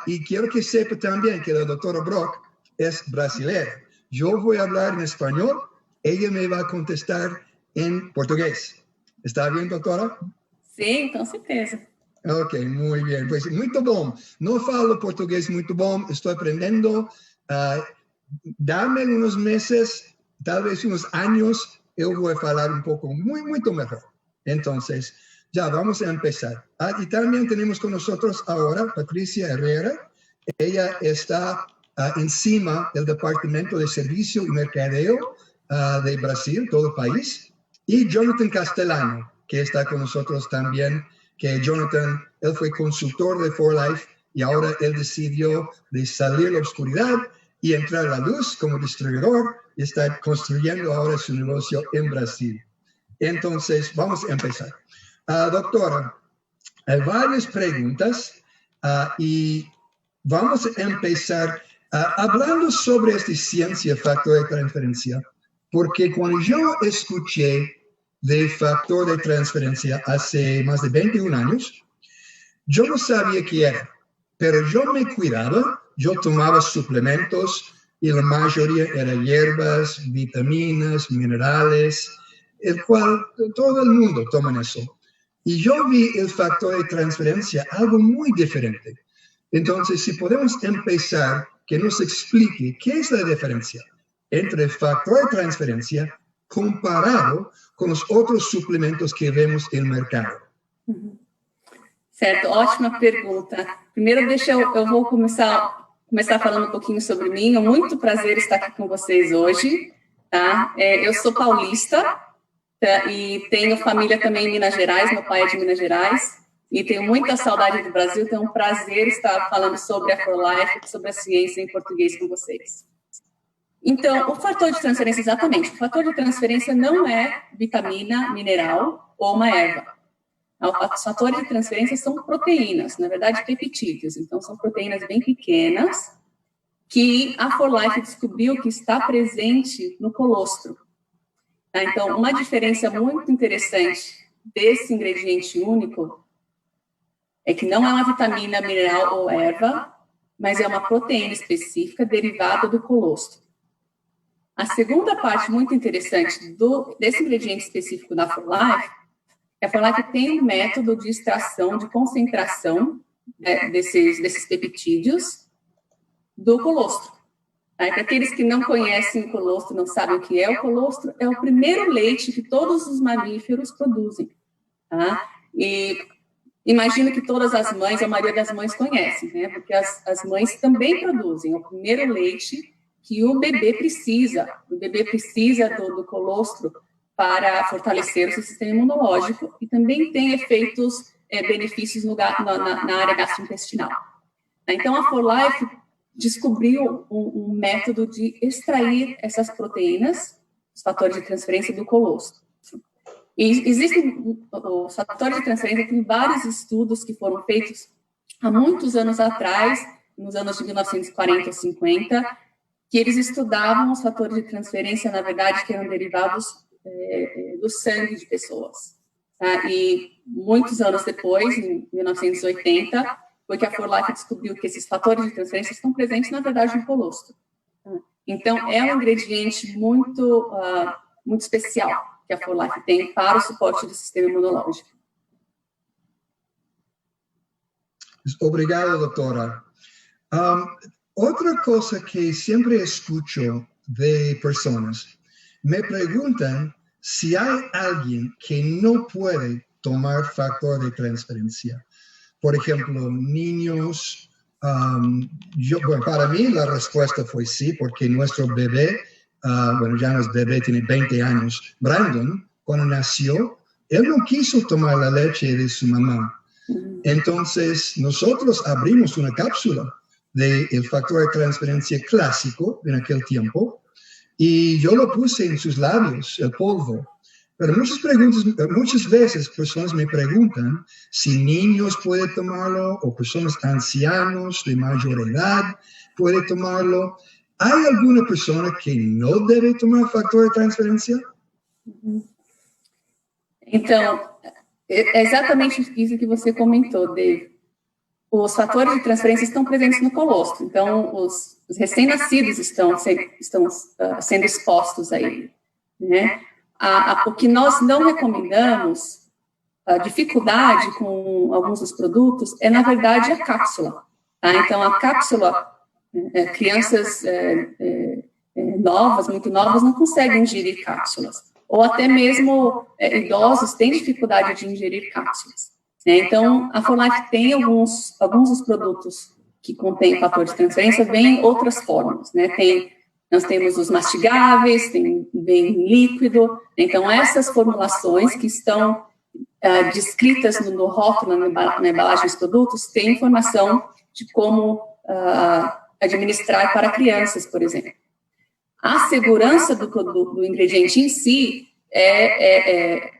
Y quiero que sepa también que la doctora Brock es brasileña. Yo voy a hablar en español, ella me va a contestar en português. Está bien, doctora? Sim, com certeza. Ok, muy bien. Pues muito bom. No falo portugués muito bom, estoy aprendiendo. Dame unos meses, tal vez unos años, yo voy a hablar un poco mucho mejor. Entonces, ya vamos a empezar. Y también tenemos con nosotros ahora Patricia Herrera. Ella está encima del Departamento de Servicio y Mercadeo de Brasil, todo el país. Y Jonathan Castellano, que está con nosotros también, que Jonathan, él fue consultor de For Life y ahora él decidió de salir de la oscuridad y entrar a la luz como distribuidor y está construyendo ahora su negocio en Brasil. Entonces, vamos a empezar. Doctora, hay varias preguntas y vamos a empezar hablando sobre esta ciencia factor de transferencia, porque cuando yo escuché de factor de transferencia hace más de 21 años, yo no sabía qué era, pero yo me cuidaba, yo tomaba suplementos y la mayoría eran hierbas, vitaminas, minerales, el cual todo el mundo toma eso. Y yo vi el factor de transferencia algo muy diferente. Entonces, si podemos empezar, que nos explique qué es la diferencia entre el factor de transferencia comparado com os outros suplementos que vemos no mercado. Certo, ótima pergunta. Primeiro, eu vou começar falando um pouquinho sobre mim. É muito prazer estar aqui com vocês hoje. Tá? Eu sou paulista, tá? E tenho família também em Minas Gerais. Meu pai é de Minas Gerais. E tenho muita saudade do Brasil. Então, é um prazer estar falando sobre a For Life, sobre a ciência em português com vocês. Então, o fator de transferência, exatamente. O fator de transferência não é vitamina, mineral ou uma erva. Os fatores de transferência são proteínas, na verdade, peptídeos. Então, são proteínas bem pequenas que a For Life descobriu que está presente no colostro. Então, uma diferença muito interessante desse ingrediente único é que não é uma vitamina, mineral ou erva, mas é uma proteína específica derivada do colostro. A segunda parte muito interessante desse ingrediente específico da For Life é a For Life tem um método de extração, de concentração desses peptídeos do colostro. Para aqueles que não conhecem o colostro, não sabem o que é o colostro, é o primeiro leite que todos os mamíferos produzem. Tá? E imagino que todas as mães, a maioria das mães conhecem, né? Porque as mães também produzem o primeiro leite que o bebê precisa. O bebê precisa do colostro para fortalecer o seu sistema imunológico e também tem efeitos, benefícios na área gastrointestinal. Então, a For Life descobriu um método de extrair essas proteínas, os fatores de transferência do colostro. E existem, os fatores de transferência, tem vários estudos que foram feitos há muitos anos atrás, nos anos de 1940 ou 50, que eles estudavam os fatores de transferência, na verdade, que eram derivados do sangue de pessoas. Tá? E muitos anos depois, em 1980, foi que a For Life descobriu que esses fatores de transferência estão presentes, na verdade, no colostro. Então, é um ingrediente muito, muito especial que a For Life tem para o suporte do sistema imunológico. Obrigado, doutora. Outra coisa que sempre escucho de pessoas, me perguntam se há alguém que não pode tomar factor de transferência. Por ejemplo, niños, bueno, para mí la respuesta fue sí, porque nuestro bebé, bueno, ya no es bebé, tiene 20 años, Brandon, cuando nació, él no quiso tomar la leche de su mamá. Entonces, nosotros abrimos una cápsula del factor de transferencia clásico en aquel tiempo y yo lo puse en sus labios, el polvo. Pero muchas veces personas me preguntan si niños pueden tomarlo o personas ancianos de mayor edad pueden tomarlo. ¿Hay alguna persona que no debe tomar factor de transferência? Então, é exatamente isso que você comentou, Dave. os fatores de transferência estão presentes no colostro, então os recém-nascidos estão sendo expostos a ele, né? O que nós não recomendamos, a dificuldade com alguns dos produtos, é, na verdade, a cápsula. Tá? Então, a cápsula, crianças novas, muito novas, não conseguem ingerir cápsulas. Ou até mesmo idosos têm dificuldade de ingerir cápsulas. Né? Então, a For Life tem alguns dos produtos que contêm fator de transferência, vêm outras formas. Né? Nós temos os mastigáveis, vem líquido. Então, essas formulações que estão descritas no rótulo, na embalagem dos produtos, têm informação de como administrar para crianças, por exemplo. A segurança do produto, do ingrediente em si,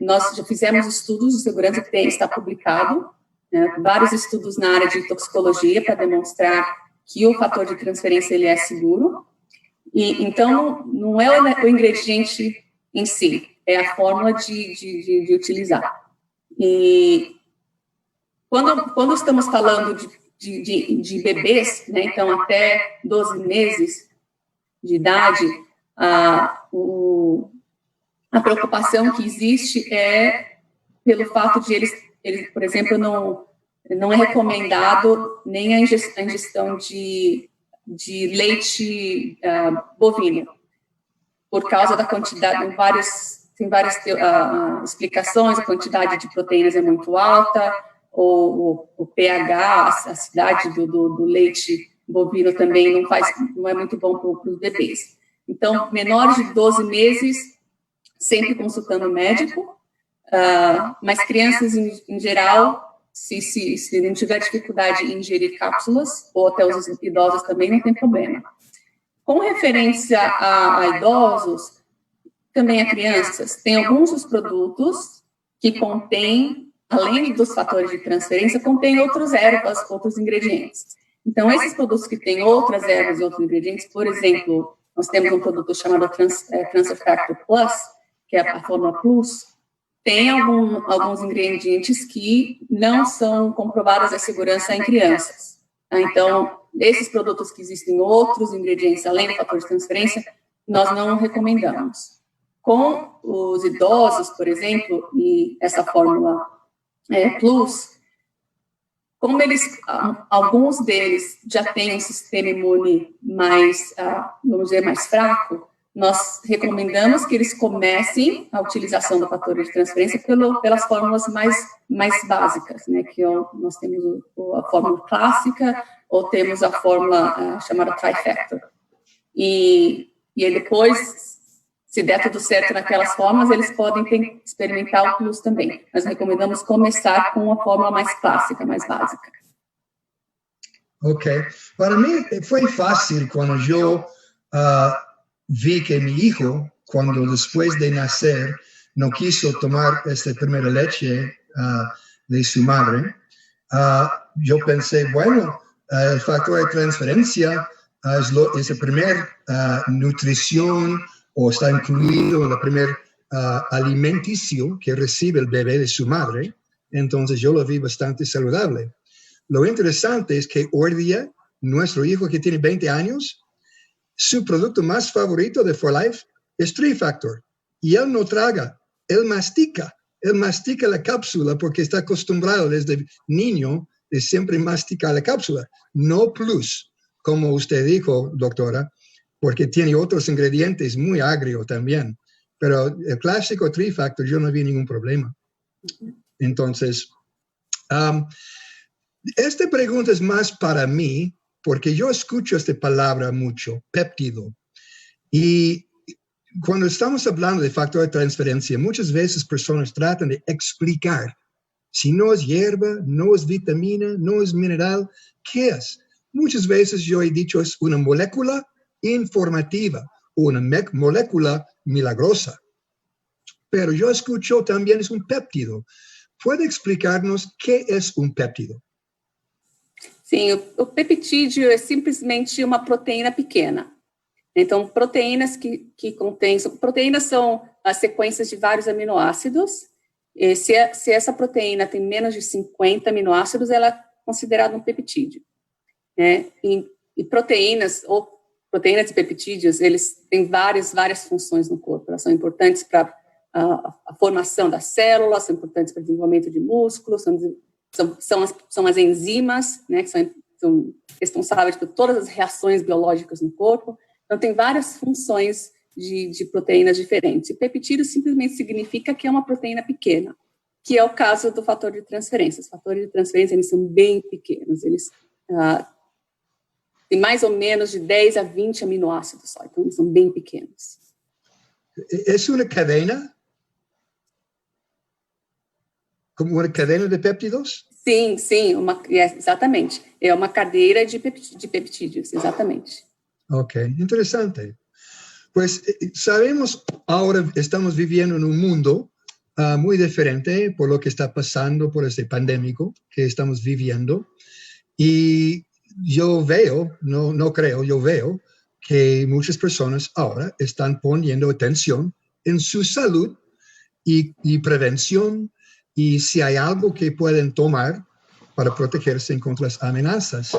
nós já fizemos estudos de segurança que está publicado, né, vários estudos na área de toxicologia para demonstrar que o fator de transferência ele é seguro. E então não é o ingrediente em si, é a forma de utilizar. E quando estamos falando de bebês, né, então até 12 meses de idade, a preocupação que existe é pelo fato de eles por exemplo, não é recomendado nem a ingestão de leite bovino, por causa da quantidade, tem várias explicações, a quantidade de proteínas é muito alta, ou o pH, a acididade do leite bovino também não é muito bom para os bebês. Então, menores de 12 meses, sempre consultando o médico, mas crianças em geral, se não tiver dificuldade em ingerir cápsulas, ou até os idosos também, não tem problema. Com referência a idosos, também a crianças, tem alguns dos produtos que contêm, além dos fatores de transferência, contêm outras ervas, outros ingredientes. Então, esses produtos que têm outras ervas e outros ingredientes, por exemplo, nós temos um produto chamado Transfer Factor Plus, que é a Fórmula Plus, tem alguns ingredientes que não são comprovados a segurança em crianças. Então, esses produtos que existem outros ingredientes, além do fator de transferência, nós não recomendamos. Com os idosos, por exemplo, e essa fórmula Plus, como alguns deles já têm um sistema imune mais, vamos dizer, mais fraco, nós recomendamos que eles comecem a utilização do fator de transferência pelas fórmulas mais básicas, né? Que nós temos a fórmula clássica, ou temos a fórmula chamada Trifactor. E aí depois, se der tudo certo naquelas formas, eles podem experimentar o Plus também. Nós recomendamos começar com a fórmula mais clássica, mais básica. Ok. Para mim, foi fácil quando eu vi que mi hijo, cuando después de nacer, no quiso tomar esta primera leche de su madre, yo pensé, bueno, el factor de transferencia es la primera nutrición, o está incluido en el primer alimenticio que recibe el bebé de su madre, entonces yo lo vi bastante saludable. Lo interesante es que hoy día, nuestro hijo que tiene 20 años, su producto más favorito de For Life es Trifactor. Y él no traga, él mastica la cápsula porque está acostumbrado desde niño de siempre masticar la cápsula, no Plus, como usted dijo, doctora, porque tiene otros ingredientes muy agrios también. Pero el clásico Trifactor yo no vi ningún problema. Entonces, esta pregunta es más para mí, porque yo escucho esta palabra mucho, péptido. Y cuando estamos hablando de factor de transferencia, muchas veces personas tratan de explicar si no es hierba, no es vitamina, no es mineral, ¿qué es? Muchas veces yo he dicho es una molécula informativa o una molécula milagrosa. Pero yo escucho también es un péptido. ¿Puede explicarnos qué es un péptido? Sim, o peptídeo é simplesmente uma proteína pequena. Então, proteínas que contêm... Proteínas são as sequências de vários aminoácidos. E se essa proteína tem menos de 50 aminoácidos, ela considerado um peptídeo, né? E proteínas e peptídeos, eles têm várias funções no corpo. Elas são importantes para a formação das células, são importantes para o desenvolvimento de músculos, são as enzimas, né, que são responsáveis por todas as reações biológicas no corpo. Então, tem várias funções de proteínas diferentes. E peptídeo simplesmente significa que é uma proteína pequena, que é o caso do fator de transferência. Os fatores de transferência, eles são bem pequenos, eles têm mais ou menos de 10 a 20 aminoácidos só, então eles são bem pequenos. ¿Es una cadena? ¿Como una cadena de péptidos? Sim, exatamente. É uma cadeira de peptídeos, exatamente. Ok, interesante. Pues sabemos, ahora estamos viviendo en un mundo muy diferente por lo que está pasando, por este pandémico que estamos viviendo. Y yo veo, no creo, yo veo que muchas personas ahora están poniendo atención en su salud y prevención, y si hay algo que pueden tomar para protegerse contra las amenazas.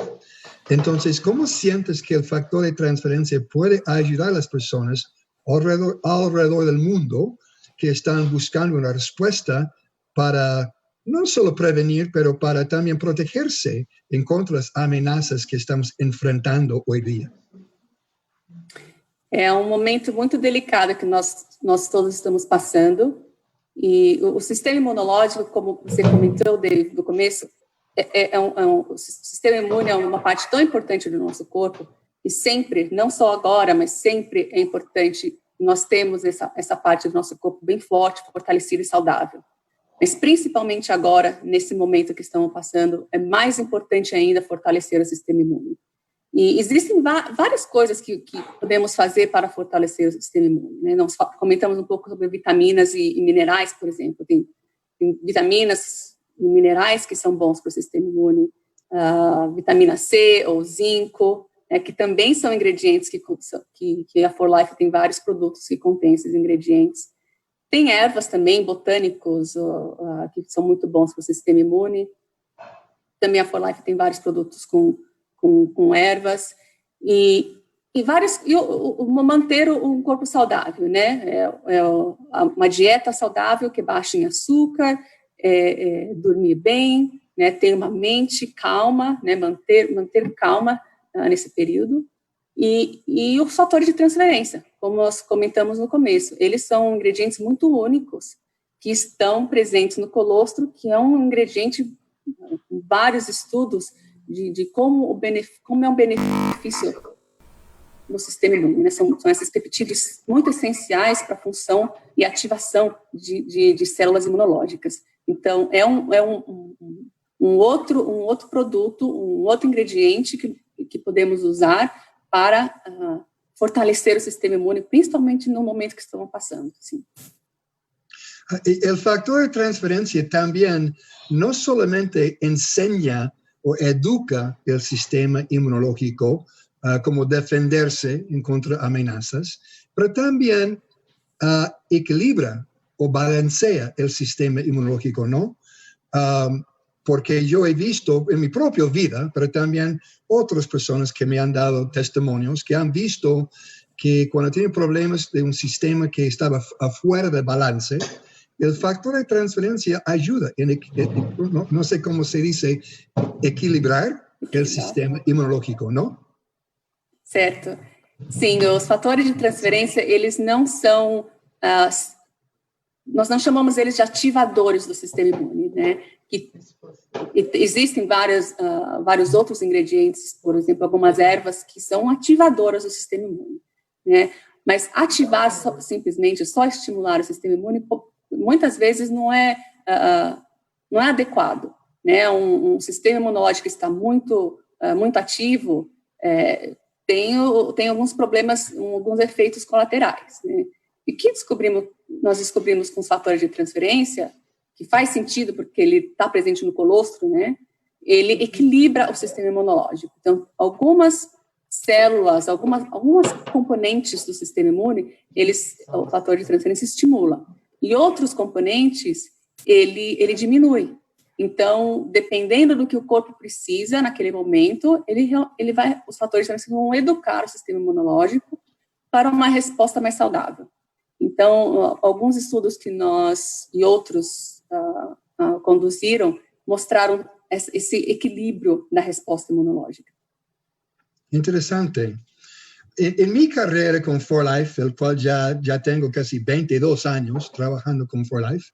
Entonces, ¿cómo sientes que el factor de transferencia puede ayudar a las personas alrededor del mundo que están buscando una respuesta para no solo prevenir, pero para también protegerse contra las amenazas que estamos enfrentando hoy día? É um momento muito delicado que nós todos estamos passando, e o sistema imunológico, como você comentou, David, no começo, o sistema imune é uma parte tão importante do nosso corpo, e sempre, não só agora, mas sempre é importante nós temos essa parte do nosso corpo bem forte, fortalecida e saudável. Mas principalmente agora, nesse momento que estamos passando, é mais importante ainda fortalecer o sistema imune. E existem várias coisas que podemos fazer para fortalecer o sistema imune, né? Nós comentamos um pouco sobre vitaminas e minerais, por exemplo. Tem vitaminas e minerais que são bons para o sistema imune, vitamina C ou zinco, né, que também são ingredientes que a For Life tem vários produtos que contêm esses ingredientes. Tem ervas também, botânicos, que são muito bons para o sistema imune. Também a For Life tem vários produtos com ervas e manter um corpo saudável, né? Uma dieta saudável que baixe em açúcar, dormir bem, né? Ter uma mente calma, né? Manter calma nesse período. E os fatores de transferência, como nós comentamos no começo, eles são ingredientes muito únicos que estão presentes no colostro, que é um ingrediente, vários estudos de como é um benefício no sistema imune, né? São esses peptídeos muito essenciais para a função e ativação de células imunológicas. Então, é um outro produto, um outro ingrediente que podemos usar para fortalecer o sistema imune, principalmente no momento que estamos passando. Sim. El factor de transferencia también no solamente enseña o educa el sistema inmunológico como defenderse contra amenazas, pero también equilibra o balancea el sistema inmunológico, ¿no? Porque yo he visto en mi propia vida, pero también otras personas que me han dado testimonios, que han visto que cuando tienen problemas de un sistema que estaba afuera de balance, el factor de transferencia ayuda, no sé cómo se dice, equilibrar el sistema inmunológico, ¿no? Certo. Sim, os fatores de transferência, eles não são, nós não chamamos eles de ativadores do sistema imune, né? Que existem vários outros ingredientes, por exemplo, algumas ervas que são ativadoras do sistema imune, né? Mas ativar simplesmente, só estimular o sistema imune, muitas vezes não é adequado, né? Um sistema imunológico que está muito ativo tem alguns problemas, alguns efeitos colaterais, né? E que nós descobrimos com os fatores de transferência, que faz sentido porque ele está presente no colostro, né? Ele equilibra o sistema imunológico. Então, algumas células, algumas componentes do sistema imune, o fator de transferência estimula. E outros componentes, ele diminui. Então, dependendo do que o corpo precisa naquele momento, os fatores de transferência vão educar o sistema imunológico para uma resposta mais saudável. Então, alguns estudos que nós e outros conduziram mostraram esse equilíbrio da resposta imunológica. Interessante. En mi carrera con 4Life, el cual ya tengo casi 22 años trabajando con 4Life,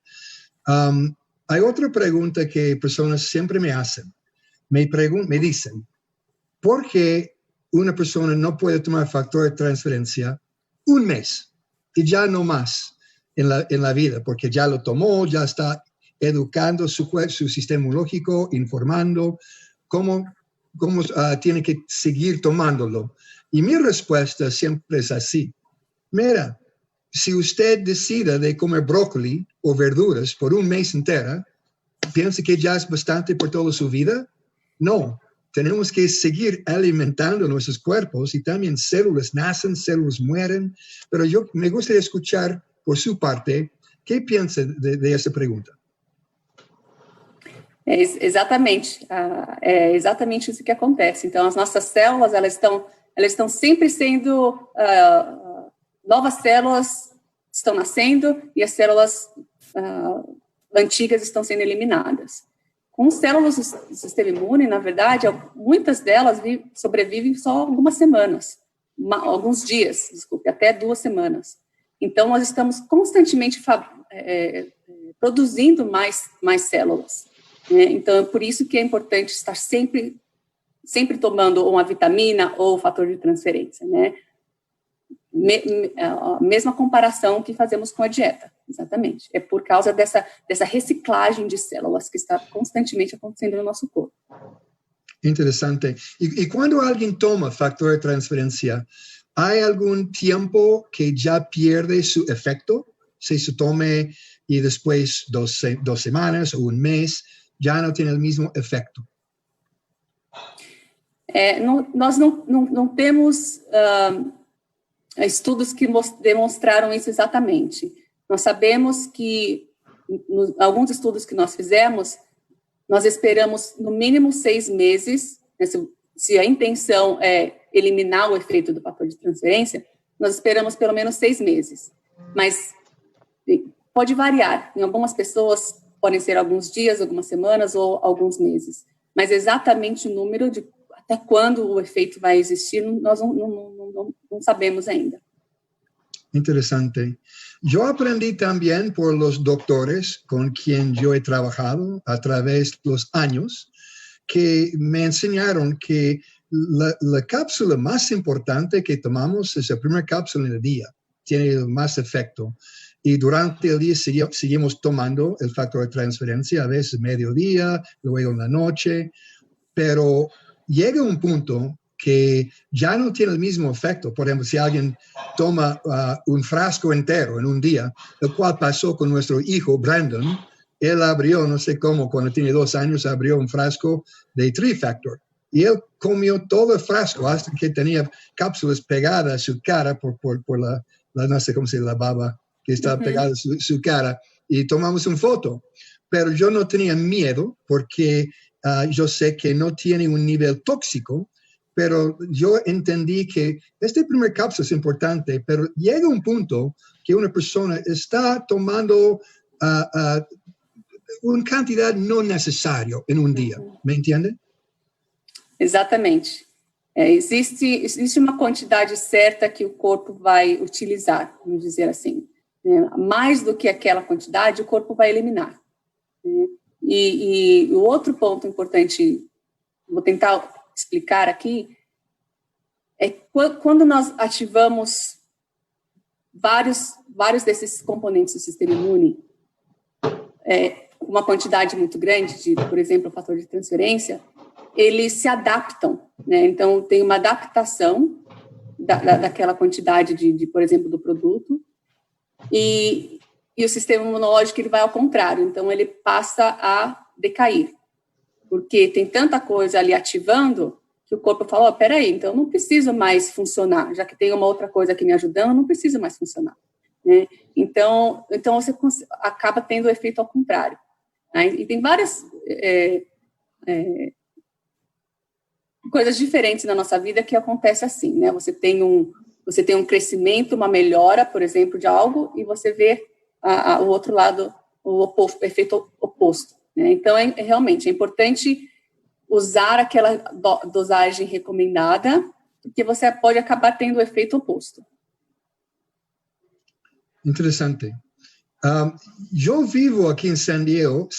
hay otra pregunta que personas siempre me hacen. Me dicen, ¿por qué una persona no puede tomar factor de transferencia un mes y ya no más en la vida? Porque ya lo tomó, ya está educando su sistema inmunológico, informando cómo tiene que seguir tomándolo. Y mi respuesta siempre es así. Mira, si usted decide de comer brócoli o verduras por un mes entero, ¿piensa que ya es bastante por toda su vida? No, tenemos que seguir alimentando nuestros cuerpos y también células nacen, células mueren. Pero me gustaría escuchar por su parte, ¿qué piensa de esa pregunta? Exatamente isso que acontece. Então, as nossas células, elas estão sempre sendo, novas células estão nascendo e as células antigas estão sendo eliminadas. Com células do sistema imune, na verdade, muitas delas sobrevivem só algumas semanas, alguns dias, até 2 semanas. Então, nós estamos constantemente produzindo mais células. Então, é por isso que é importante estar sempre tomando uma vitamina ou fator de transferência, né? A mesma comparação que fazemos com a dieta, exatamente. É por causa dessa reciclagem de células que está constantemente acontecendo no nosso corpo. Interessante. E quando alguém toma factor de transferência, há algum tempo que já perde seu efeito? Se tome e depois 2 semanas ou um mês, já não tem o mesmo efeito? Nós não temos estudos que demonstraram isso exatamente. Nós sabemos que, alguns estudos que nós fizemos, nós esperamos no mínimo 6 meses, né, se a intenção é eliminar o efeito do fator de transferência, nós esperamos pelo menos 6 meses. Mas pode variar. Em algumas pessoas podem ser alguns dias, algumas semanas ou alguns meses. Mas exatamente o número de até quando o efeito vai existir, nós não sabemos ainda. Interesante. Yo aprendí también por los doctores con quien yo he trabajado a través de los años, que me enseñaron que la cápsula más importante que tomamos es la primera cápsula en el día. Tiene más efecto. Y durante el día seguimos tomando el factor de transferencia, a veces mediodía, luego en la noche, pero llega un punto que ya no tiene el mismo efecto. Por ejemplo, si alguien toma un frasco entero en un día, el cual pasó con nuestro hijo Brandon, él abrió, no sé cómo, cuando tiene 2 años, abrió un frasco de Tri-Factor. Y él comió todo el frasco hasta que tenía cápsulas pegadas a su cara por la no sé cómo se llama, la baba que estaba pegada a su cara. Y tomamos una foto. Pero yo no tenía miedo porque yo sé que no tiene un nivel tóxico, pero yo entendí que este primer cápsula es importante, pero llega un punto que una persona está tomando una cantidad no necesaria en un día. ¿Me entiende? Exatamente. Existe uma quantidade certa que o corpo vai utilizar, vamos dizer assim. Mais do que aquela quantidade, o corpo vai eliminar. E o outro ponto importante, vou tentar explicar aqui, é quando nós ativamos vários desses componentes do sistema imune, uma quantidade muito grande de, por exemplo, o fator de transferência, eles se adaptam, né? Então, tem uma adaptação daquela quantidade por exemplo, do produto, e o sistema imunológico ele vai ao contrário, então ele passa a decair, porque tem tanta coisa ali ativando que o corpo fala, peraí, então não preciso mais funcionar, já que tem uma outra coisa aqui me ajudando, não preciso mais funcionar, né? Então você acaba tendo o efeito ao contrário. Né? E tem várias coisas diferentes na nossa vida que acontece assim, né? Você tem um crescimento, uma melhora, por exemplo, de algo, e você vê o outro lado, o efeito oposto. Né? Então, realmente, é importante usar aquela dosagem recomendada, porque você pode acabar tendo o efeito oposto. Interessante. Eu vivo aqui em San Diego,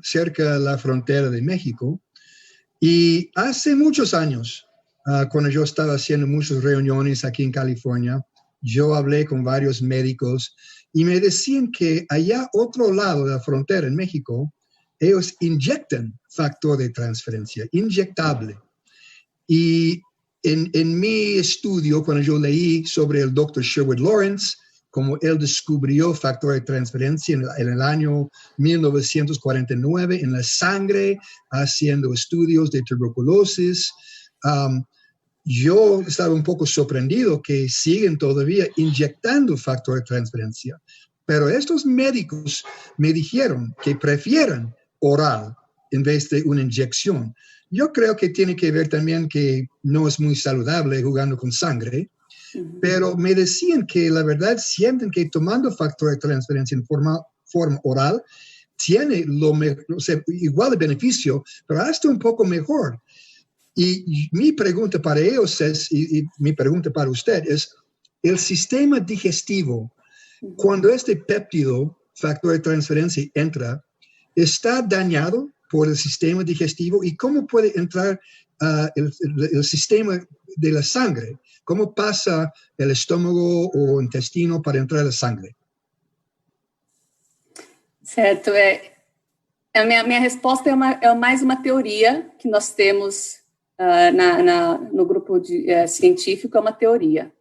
cerca da frontera de México, y hace muchos años, cuando yo estaba haciendo muchas reuniones aquí en California, yo hablé con varios médicos y me decían que allá otro lado de la frontera en México, ellos inyectan factor de transferencia, inyectable. Y en mi estudio, cuando yo leí sobre el Dr. Sherwood Lawrence, como él descubrió factor de transferencia en el año 1949 en la sangre, haciendo estudios de tuberculosis, yo estaba un poco sorprendido que siguen todavía inyectando factor de transferencia. Pero estos médicos me dijeron que prefieren oral en vez de una inyección. Yo creo que tiene que ver también que no es muy saludable jugando con sangre, pero me decían que la verdad sienten que tomando factor de transferencia en forma oral tiene igual de beneficio, pero hasta un poco mejor. Y mi pregunta para ellos es, y mi pregunta para usted es, el sistema digestivo, cuando este péptido, factor de transferencia, entra, ¿está dañado por el sistema digestivo? ¿Y cómo puede entrar el sistema de la sangre? ¿Cómo pasa el estómago o intestino para entrar a la sangre? Certo. A minha resposta é mais uma teoria que nós temos no grupo científico, é uma teoria.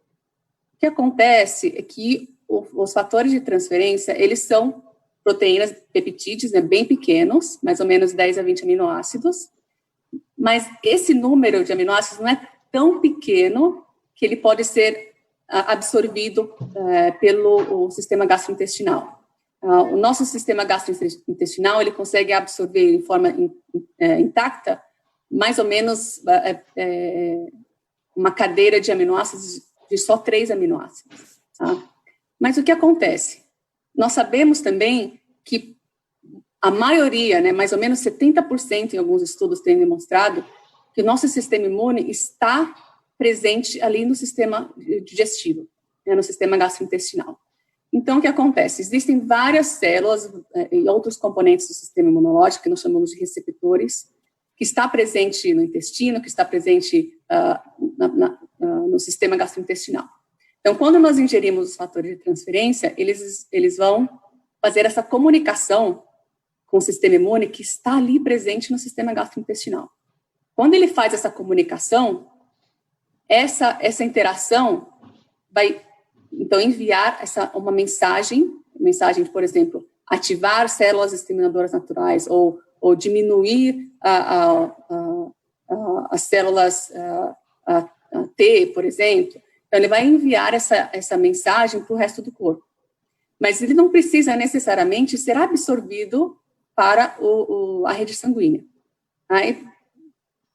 O que acontece é que os fatores de transferência, eles são proteínas, peptídeos, né, bem pequenos, mais ou menos 10 a 20 aminoácidos, mas esse número de aminoácidos não é tão pequeno que ele pode ser absorvido pelo sistema gastrointestinal. O nosso sistema gastrointestinal, ele consegue absorver em forma intacta mais ou menos uma cadeira de aminoácidos de só 3 aminoácidos. Tá? Mas o que acontece? Nós sabemos também que a maioria, né, mais ou menos 70% em alguns estudos têm demonstrado que o nosso sistema imune está presente ali no sistema digestivo, né, no sistema gastrointestinal. Então, o que acontece? Existem várias células e outros componentes do sistema imunológico, que nós chamamos de receptores, que está presente no intestino, que está presente no sistema gastrointestinal. Então, quando nós ingerimos os fatores de transferência, eles vão fazer essa comunicação com o sistema imune que está ali presente no sistema gastrointestinal. Quando ele faz essa comunicação, essa interação vai, então, enviar uma mensagem de, por exemplo, ativar células exterminadoras naturais ou diminuir as células T, por exemplo. Então, ele vai enviar essa mensagem para o resto do corpo. Mas ele não precisa necessariamente ser absorvido para a rede sanguínea. Aí,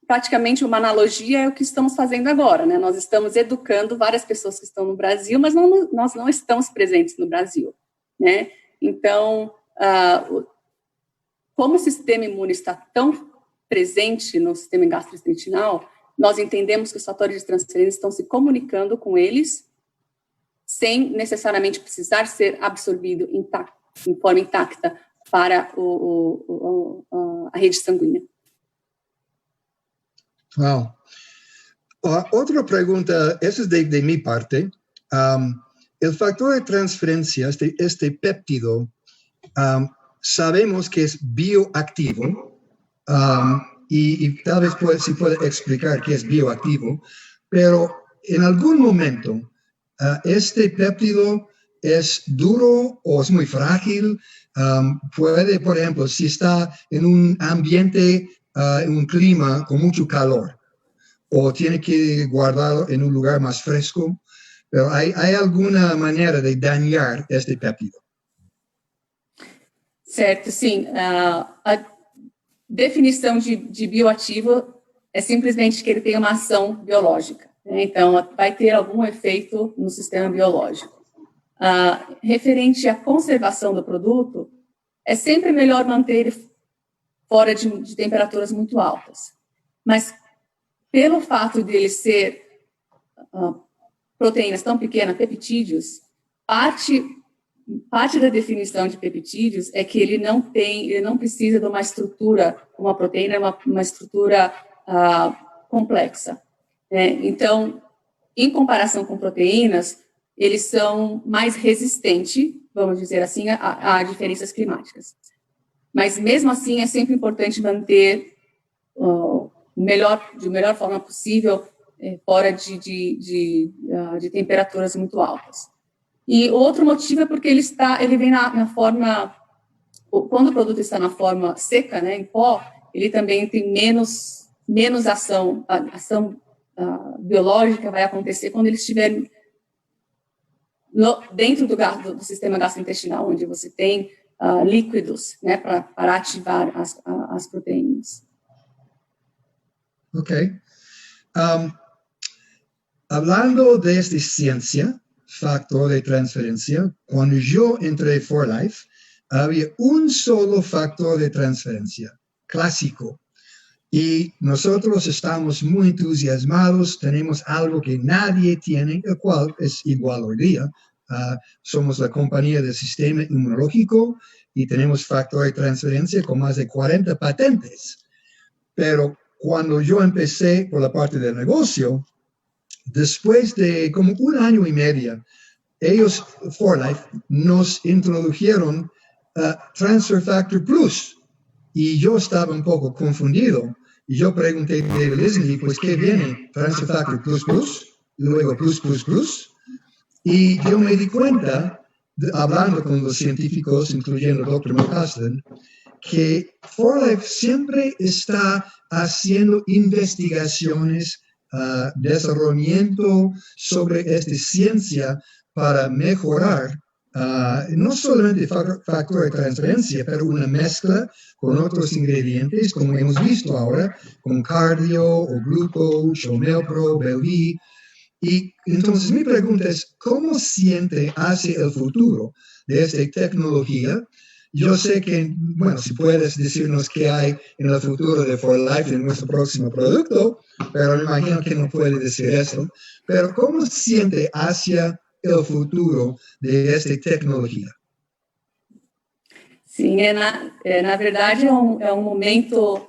praticamente, uma analogia é o que estamos fazendo agora, né? Nós estamos educando várias pessoas que estão no Brasil, mas nós não estamos presentes no Brasil, né? Então, como o sistema imune está tão presente no sistema gastrointestinal, nós entendemos que os fatores de transferência estão se comunicando com eles sem necessariamente precisar ser absorvido em forma intacta para a rede sanguínea. Wow. Otra pregunta, esa es de mi parte. El factor de transferencia, este péptido, sabemos que es bioactivo, y tal vez si puede explicar qué es bioactivo, pero en algún momento este péptido es duro o es muy frágil. Puede, por ejemplo, si está en un ambiente, en un clima con mucho calor, o tiene que guardarlo en un lugar más fresco, pero ¿hay alguna manera de dañar este péptido? Certo, sim. A definição de bioativo é simplesmente que ele tem uma ação biológica, né? Então, vai ter algum efeito no sistema biológico. Referente à conservação do produto, é sempre melhor manter ele fora de temperaturas muito altas. Mas, pelo fato de ele ser proteínas tão pequenas, peptídeos, parte da definição de peptídeos é que ele não precisa de uma estrutura, uma proteína, uma estrutura complexa. Então, em comparação com proteínas, eles são mais resistentes, vamos dizer assim, a diferenças climáticas. Mas, mesmo assim, é sempre importante manter de melhor forma possível fora de temperaturas muito altas. E outro motivo é porque ele vem na forma, quando o produto está na forma seca, né, em pó, ele também tem menos ação, a ação biológica vai acontecer quando ele estiver dentro do sistema gastrointestinal, onde você tem líquidos, né, para ativar as proteínas. Ok. Hablando desde ciencia, factor de transferencia, cuando yo entré a 4Life, había un solo factor de transferencia, clásico. Y nosotros estamos muy entusiasmados, tenemos algo que nadie tiene, el cual es igual hoy día. Somos la compañía del sistema inmunológico y tenemos factor de transferencia con más de 40 patentes. Pero cuando yo empecé por la parte del negocio, después de como 1 año y medio, ellos, 4Life, nos introdujeron Transfer Factor Plus. Y yo estaba un poco confundido. Y yo pregunté a David Disney, pues, ¿qué viene? Transfer Factor Plus Plus, y luego Plus Plus Plus. Y yo me di cuenta, hablando con los científicos, incluyendo el Dr. McCausland, que 4Life siempre está haciendo investigaciones, desarrollamiento sobre esta ciencia para mejorar no solamente factor de transferencia, pero una mezcla con otros ingredientes, como hemos visto ahora, con cardio, o glucose, o Melpro, Belvi. Y entonces mi pregunta es, ¿cómo siente hacia el futuro de esta tecnología? Yo sé que, bueno, si puedes decirnos qué hay en el futuro de 4Life en nuestro próximo producto, pero me imagino que no puede decir eso. Pero ¿cómo siente hacia el futuro de esta tecnologia? Sim, na verdade é um momento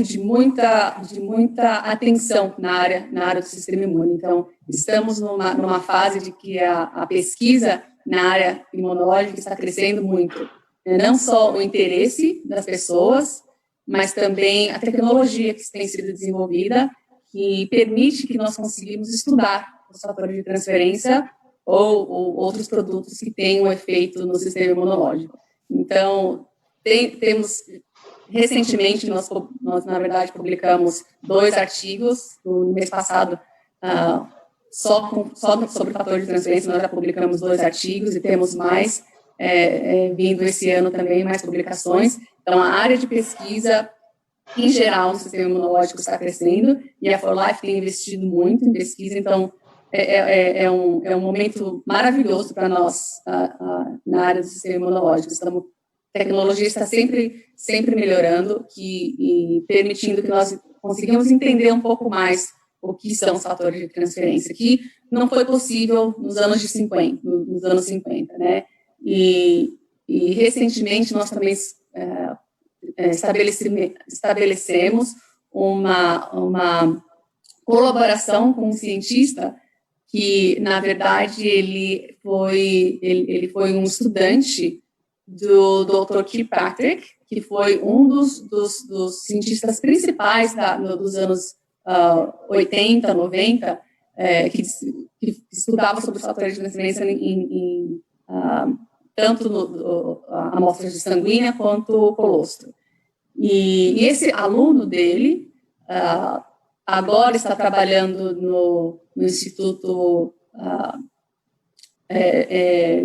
de muita atenção na área do sistema imune. Então, estamos numa fase de que a pesquisa na área imunológica está crescendo muito. Não só o interesse das pessoas, mas também a tecnologia que tem sido desenvolvida, que permite que nós conseguimos estudar os fatores de transferência ou outros produtos que têm um efeito no sistema imunológico. Então, recentemente, nós, na verdade, publicamos 2 artigos, no mês passado, só sobre fator de transferência, nós já publicamos 2 artigos e temos mais vindo esse ano também, mais publicações. Então, a área de pesquisa, em geral, no sistema imunológico está crescendo e a 4Life tem investido muito em pesquisa, então, é um momento maravilhoso para nós na área do sistema imunológico. A tecnologia está sempre melhorando e permitindo que nós consigamos entender um pouco mais o que são os fatores de transferência, que não foi possível nos anos 50, né? E recentemente nós também estabelecemos uma colaboração com um cientista que, na verdade, ele foi um estudante do Dr. Kirkpatrick, que foi um dos cientistas principais dos anos 80, 90, que estudava sobre os fatores de transferência tanto amostras de sanguínea quanto colostro. E esse aluno dele agora está trabalhando no Instituto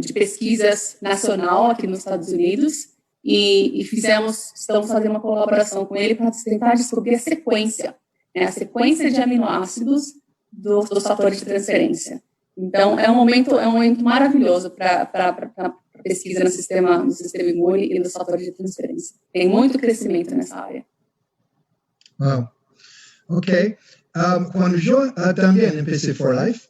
de Pesquisas Nacional aqui nos Estados Unidos e estamos fazendo uma colaboração com ele para tentar descobrir a sequência de aminoácidos dos fatores de transferência. Então, é um momento maravilhoso para pesquisa no sistema imune e nos fatores de transferência. Tem muito crescimento nessa área. Wow. Ok. Quando eu também empecé For Life,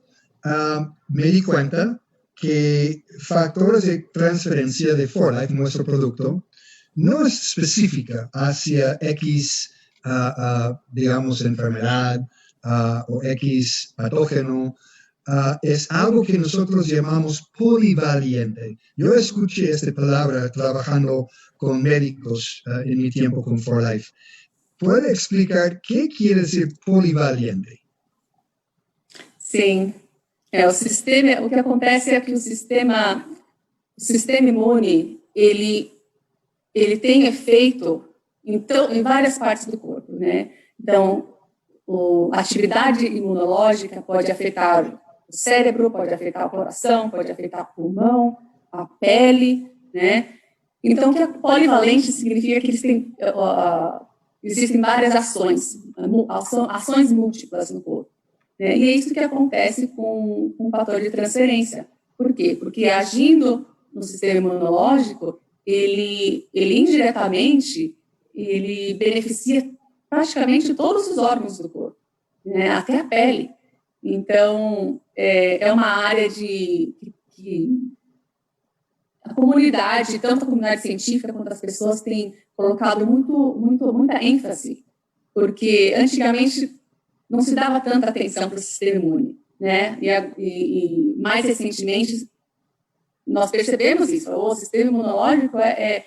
me di cuenta que factores de transferencia de For Life, nuestro producto, no es específica hacia X, digamos, enfermedad o X patógeno. Es algo que nosotros llamamos polivalente. Yo escuché esta palabra trabajando con médicos en mi tiempo con For Life. ¿Puede explicar qué quiere decir polivalente? Sim. O que acontece é que o sistema imune, ele tem efeito em várias partes do corpo, né? Então, a atividade imunológica pode afetar o cérebro, pode afetar o coração, pode afetar o pulmão, a pele, né? Então, o que é polivalente significa que existem várias ações múltiplas no corpo. Né? E é isso que acontece com o fator de transferência. Por quê? Porque agindo no sistema imunológico, ele indiretamente, ele beneficia praticamente todos os órgãos do corpo, né? Até a pele. Então, é uma área que a comunidade, tanto a comunidade científica quanto as pessoas, têm colocado muita ênfase, porque antigamente não se dava tanta atenção para o sistema imune, né? E mais recentemente nós percebemos isso. O sistema imunológico é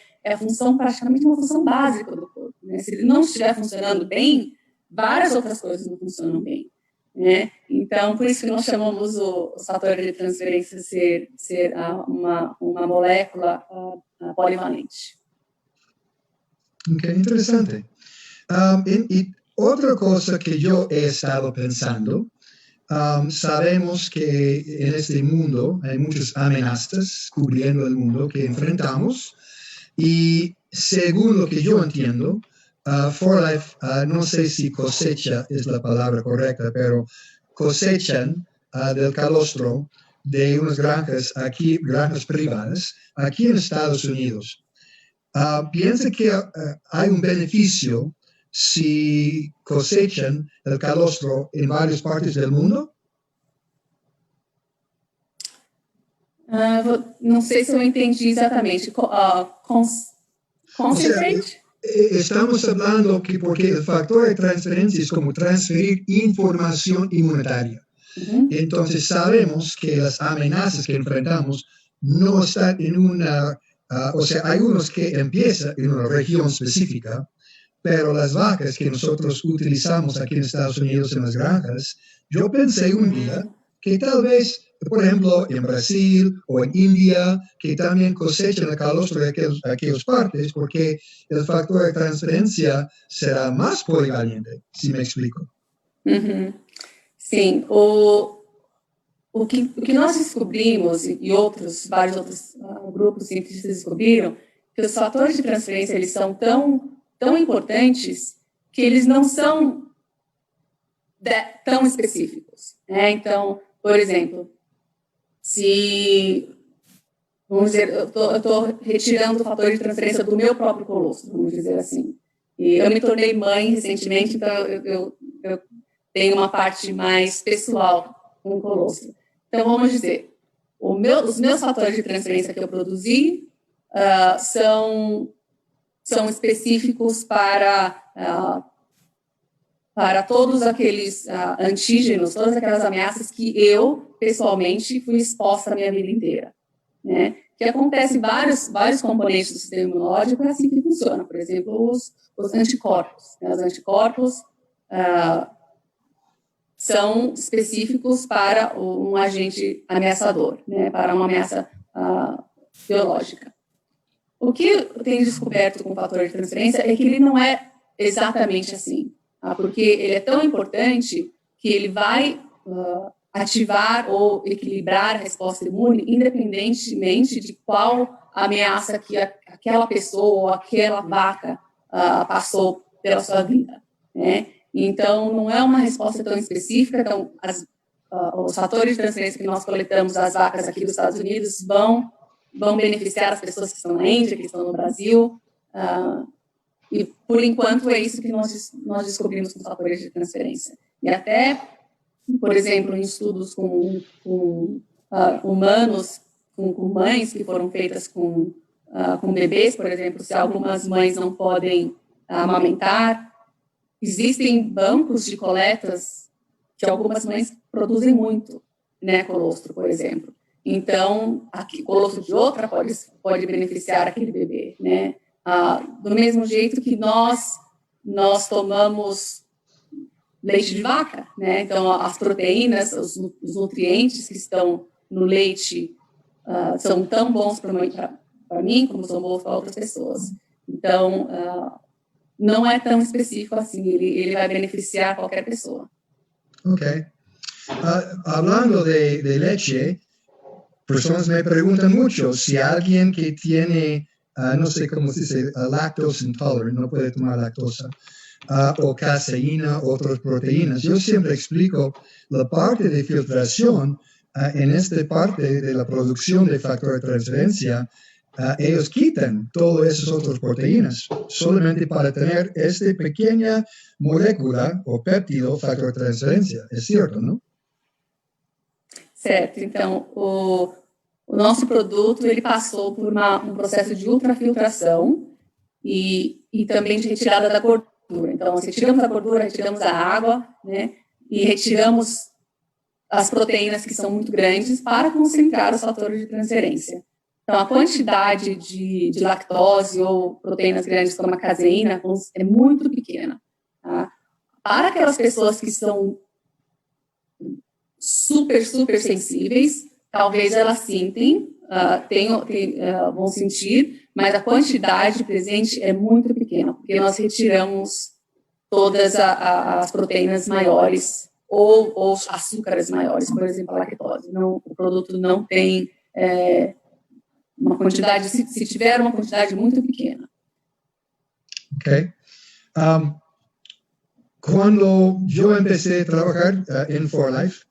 praticamente uma função básica do corpo, né? Se ele não estiver funcionando bem, várias outras coisas não funcionam bem, né? Então, por isso que nós chamamos o fator de transferência ser uma molécula polivalente. Ok, interessante. Otra cosa que yo he estado pensando, sabemos que en este mundo hay muchas amenazas cubriendo el mundo que enfrentamos y según lo que yo entiendo, For Life, no sé si cosecha es la palabra correcta, pero cosechan del calostro de unas granjas privadas aquí en Estados Unidos. Piensa que hay un beneficio si cosechan el calostro en varias partes del mundo? Não sei se eu entendi exatamente. Concentrate? Estamos hablando que porque el factor de transferencia es como transferir información inmunitaria. Uh-huh. Entonces sabemos que las amenazas que enfrentamos no están en una... o sea, hay unos que empiezan en una región específica, pero las vacas que nosotros utilizamos aquí en Estados Unidos en las granjas, yo pensé un día que tal vez, por ejemplo, en Brasil o en India, que también cosechan el calostro de aquellas partes, porque el factor de transferencia será más polivalente, si me explico. Uhum. Sim, o que nós descobrimos, e vários outros grupos cientistas descobriram, que os fatores de transferência eles são tão importantes que eles não são tão específicos, né? Então, por exemplo, vamos dizer, eu estou retirando o fator de transferência do meu próprio colostro, vamos dizer assim, e eu me tornei mãe recentemente, então eu tenho uma parte mais pessoal com o colostro. Então, vamos dizer, os meus fatores de transferência que eu produzi são específicos para todos aqueles antígenos, todas aquelas ameaças que eu, pessoalmente, fui exposta a minha vida inteira, né? Que acontece em vários componentes do sistema imunológico, é assim que funciona. Por exemplo, os anticorpos. Né? Os anticorpos são específicos para um agente ameaçador, né? Para uma ameaça biológica. O que eu tenho descoberto com o fator de transferência é que ele não é exatamente assim, porque ele é tão importante que ele vai ativar ou equilibrar a resposta imune independentemente de qual ameaça que aquela pessoa ou aquela vaca passou pela sua vida, né? Então, não é uma resposta tão específica. Então, os fatores de transferência que nós coletamos das vacas aqui dos Estados Unidos vão beneficiar as pessoas que estão na Índia, que estão no Brasil, e, por enquanto, é isso que nós descobrimos com fatores de transferência. E até, por exemplo, em estudos com humanos, com mães que foram feitas com bebês, por exemplo, se algumas mães não podem amamentar, existem bancos de coletas que algumas mães produzem muito, né, colostro, por exemplo. Então, colostro de outra pode beneficiar aquele bebê, né? Do mesmo jeito que nós tomamos leite de vaca, né? Então, as proteínas, os nutrientes que estão no leite são tão bons para mim como são bons para outras pessoas. Então, não é tão específico assim, ele vai beneficiar qualquer pessoa. Ok. Hablando de leche, personas me preguntan mucho si alguien que tiene, no sé cómo se dice, lactose intolerant, no puede tomar lactosa, o caseína, otras proteínas. Yo siempre explico la parte de filtración. En esta parte de la producción de factor de transferencia, ellos quitan todas esas otras proteínas solamente para tener esta pequeña molécula o péptido factor de transferencia. Es cierto, ¿no? Certo. Então, o nosso produto, ele passou por um processo de ultrafiltração e também de retirada da gordura. Então, nós retiramos a gordura, retiramos a água, né, e retiramos as proteínas que são muito grandes para concentrar os fatores de transferência. Então, a quantidade de lactose ou proteínas grandes como a caseína é muito pequena. Tá? Para aquelas pessoas que são super, super sensíveis, talvez elas vão sentir, mas a quantidade presente é muito pequena, porque nós retiramos todas as proteínas maiores ou açúcares maiores, por exemplo, a lactose. O produto não tem uma quantidade, se tiver uma quantidade muito pequena. Ok. Quando eu comecei a trabalhar em 4Life,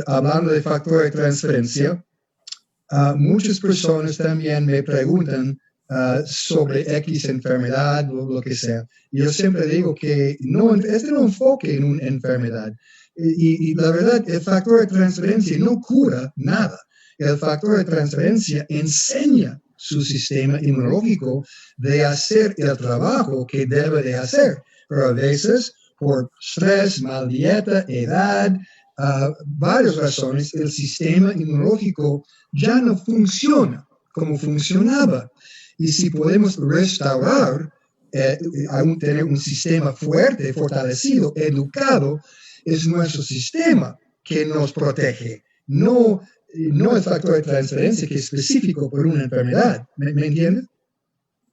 hablando de factor de transferencia, muchas personas también me preguntan sobre X enfermedad o lo que sea. Y yo siempre digo que no enfoque en una enfermedad. Y la verdad, el factor de transferencia no cura nada. El factor de transferencia enseña su sistema inmunológico de hacer el trabajo que debe de hacer. Pero a veces, por estrés, mal dieta, edad, varias razones, el sistema inmunológico ya no funciona como funcionaba. Y si podemos restaurar, aún tener un sistema fuerte, fortalecido, educado, es nuestro sistema que nos protege, no el factor de transferencia que es específico por una enfermedad. ¿Me entiende?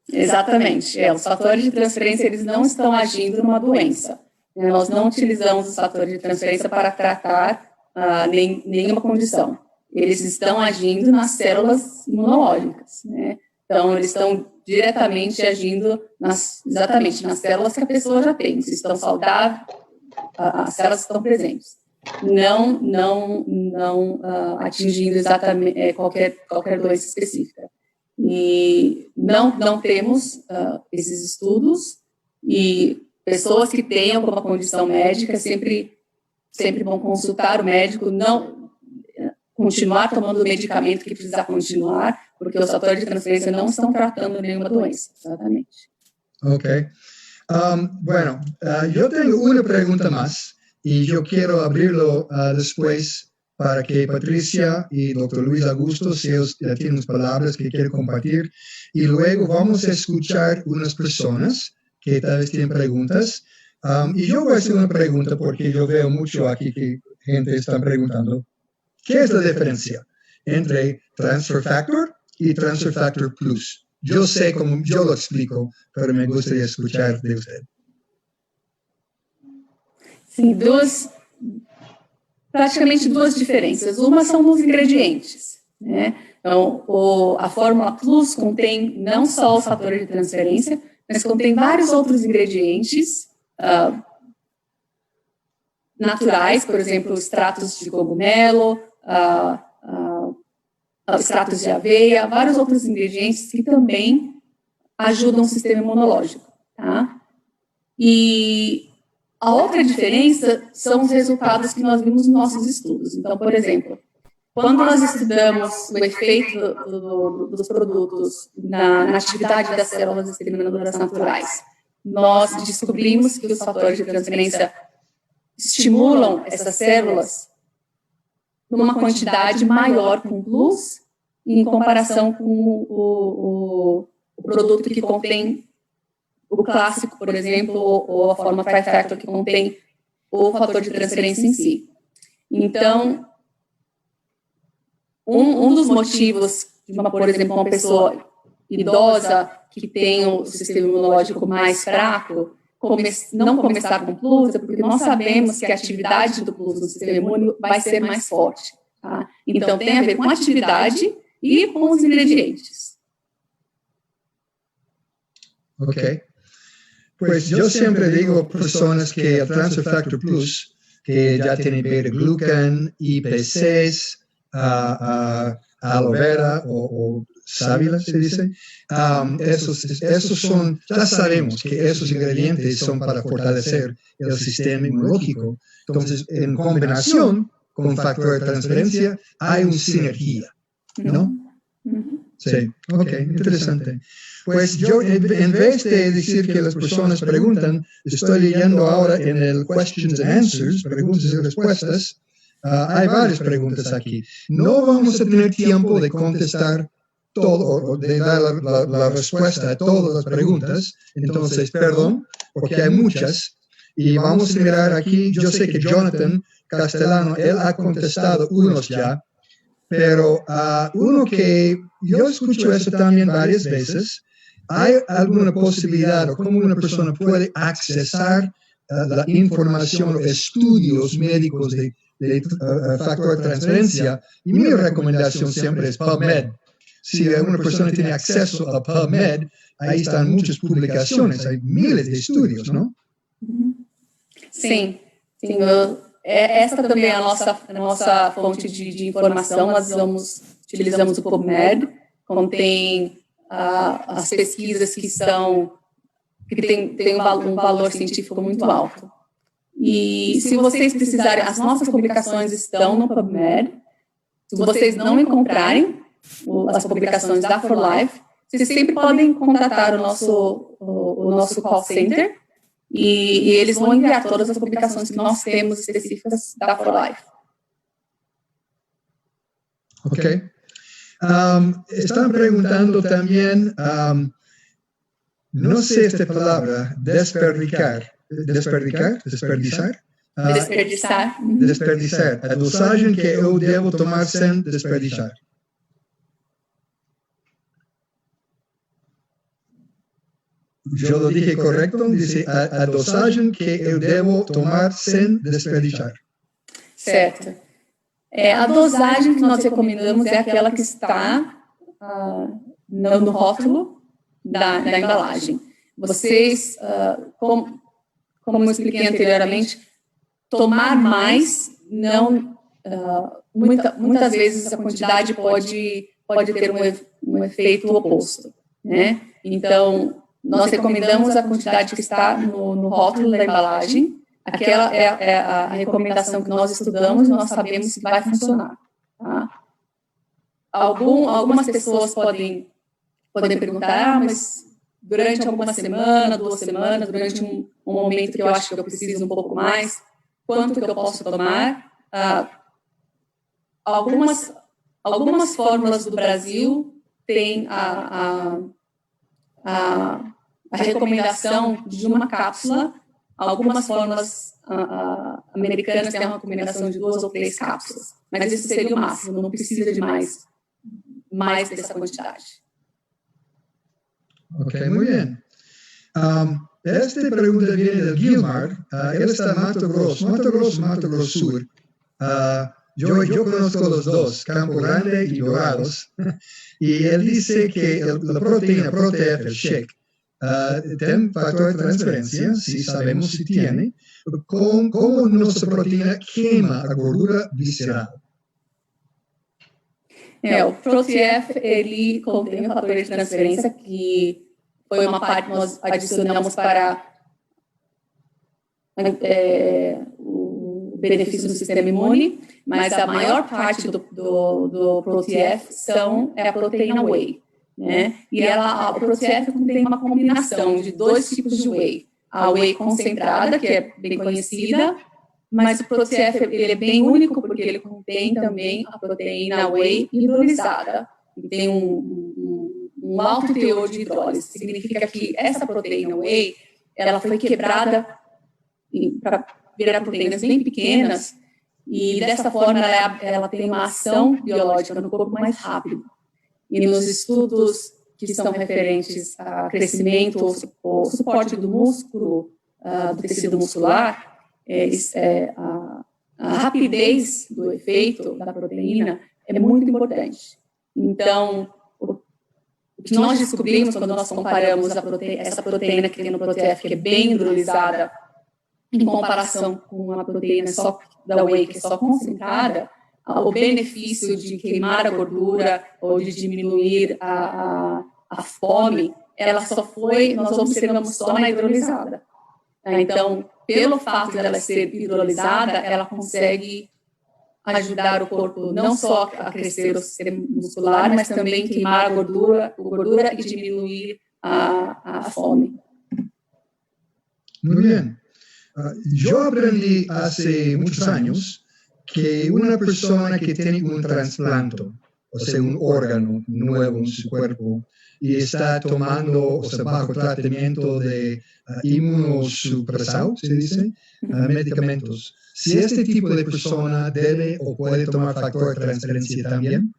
Exatamente. Os fatores de transferência, eles não estão agindo numa doença. Nós não utilizamos os fatores de transferência para tratar nenhuma condição. Eles estão agindo nas células imunológicas, né? Então, eles estão diretamente agindo exatamente nas células que a pessoa já tem. Se estão saudáveis, as células estão presentes. Não atingindo exatamente qualquer doença específica. E não temos esses estudos, e pessoas que têm alguma condição médica sempre vão consultar o médico, não continuar tomando o medicamento que precisa continuar, porque os fatores de transferência não estão tratando nenhuma doença, exatamente. Ok. Bueno, yo tengo una pregunta más y yo quiero abrirlo después para que Patricia y Dr. Luis Augusto, si ellos tienen unas palabras que quieren compartir, y luego vamos a escuchar unas personas que tal vez tienen preguntas. Y yo voy a hacer una pregunta porque yo veo mucho aquí que gente está preguntando, ¿qué es la diferencia entre transfer factor y transfer factor plus? Yo sé cómo yo lo explico, pero me gustaría escuchar de usted. Sim, praticamente duas diferenças. Uma são nos ingredientes, né? Então, a Fórmula Plus contém não só os fatores de transferência, mas contém vários outros ingredientes naturais, por exemplo, extratos de cogumelo, extratos de aveia, vários outros ingredientes que também ajudam o sistema imunológico, tá? E a outra diferença são os resultados que nós vimos nos nossos estudos. Então, por exemplo, quando nós estudamos o efeito dos produtos na atividade das células exterminadoras naturais, nós descobrimos que os fatores de transferência estimulam essas células numa quantidade maior com Plus, em comparação com o produto que contém o clássico, por exemplo, ou a forma trifactor, que contém o fator de transferência em si. Então, um dos motivos de, por exemplo, uma pessoa idosa que tem o sistema imunológico mais fraco não começar com Plus é porque nós sabemos que a atividade do Plus no sistema imune vai ser mais forte. Tá? Então, tem a ver com a atividade e com os ingredientes. Ok. Pues yo siempre digo a personas que el Transfer Factor Plus, que ya tienen beta-glucan, IPCs, aloe vera o sábila, se dice, esos son, ya sabemos que esos ingredientes son para fortalecer el sistema inmunológico. Entonces, en combinación con factor de transferencia, hay una sinergia, ¿no? Sí, ok, interesante. Pues yo, en vez de decir que las personas preguntan, estoy leyendo ahora en el Questions and Answers, preguntas y respuestas. Hay varias preguntas aquí. No vamos a tener tiempo de contestar todo, o de dar la respuesta a todas las preguntas. Entonces, perdón, porque hay muchas. Y vamos a mirar aquí. Yo sé que Jonathan Castellano, él ha contestado unos ya. Pero uno que yo escucho eso también varias veces, ¿hay alguna posibilidad o cómo una persona puede accesar la información o estudios médicos de factor de transferencia? Y mi recomendación siempre es PubMed. Si una persona tiene acceso a PubMed, ahí están muchas publicaciones, hay miles de estudios, ¿no? Sim, sim. Essa também é a nossa fonte de informação. Nós utilizamos o PubMed, contém as pesquisas que tem um valor científico muito alto. E se vocês precisarem, as nossas publicações estão no PubMed. Se vocês não encontrarem as publicações da For Life, vocês sempre podem contatar o nosso call center e eles vão enviar todas as publicações que nós temos específicas da For Life. Ok. Están preguntando también, no sé esta palabra, desperdiciar. Desperdiciar. A dosagem que eu devo tomar sem desperdiciar. Eu lo dije correcto, dice a dosagem que eu devo tomar sem desperdiciar. Certo. A dosagem que nós recomendamos é aquela que está no rótulo da embalagem. Vocês, como eu expliquei anteriormente, tomar mais, não, muitas vezes a quantidade pode ter um efeito oposto, né? Então, nós recomendamos a quantidade que está no rótulo da embalagem. Aquela é a recomendação que nós estudamos e nós sabemos que vai funcionar. Tá? Algumas pessoas podem perguntar, mas durante alguma semana, 2 semanas, durante um momento que eu acho que eu preciso um pouco mais, quanto que eu posso tomar? Algumas fórmulas do Brasil têm a recomendação de uma cápsula. Algumas fórmulas americanas têm uma recomendação de 2 ou 3 cápsulas, mas isso seria o máximo, não precisa de mais dessa quantidade. Ok, muy bien. Esta pregunta viene del Gilmar. Él está en Mato Grosso Sur. yo conozco los dos, Campo Grande y Dorados, y él dice que la proteína ProTF, el shake, tiene factor de transferencia, sí sabemos si tiene, como nuestra proteína queima a gordura visceral. O ProTF, ele contém um fator de transferência que foi uma parte que nós adicionamos para o benefício do sistema imune, mas a maior parte do ProTF é a proteína whey, né? E o ProTF contém uma combinação de 2 tipos de whey. A whey concentrada, que é bem conhecida, mas o ProTF ele é bem único porque ele contém também a proteína whey hidrolisada, que tem um alto teor de hidrólise. Significa que essa proteína whey ela foi quebrada para virar proteínas bem pequenas e dessa forma ela tem uma ação biológica no corpo mais rápido. E nos estudos que são referentes a crescimento ou suporte do músculo, do tecido muscular, a rapidez do efeito da proteína é muito importante. Então, o que nós descobrimos quando nós comparamos essa proteína que tem no ProTF, que é bem hidrolisada, em comparação com uma proteína só da whey, que é só concentrada, o benefício de queimar a gordura ou de diminuir a fome, nós observamos só na hidrolisada. Então, pelo fato de ela ser hidrolisada, ela consegue ajudar o corpo não só a crescer o sistema muscular, mas também queimar a gordura e diminuir a fome. Muy bien. Yo aprendí hace muchos años que una persona que tiene un trasplante, o sea, un órgano nuevo en su cuerpo, y está tomando, o sea, bajo tratamiento de inmunosupresado, se dice, medicamentos. Si este tipo de persona debe o puede tomar factor de transferência também?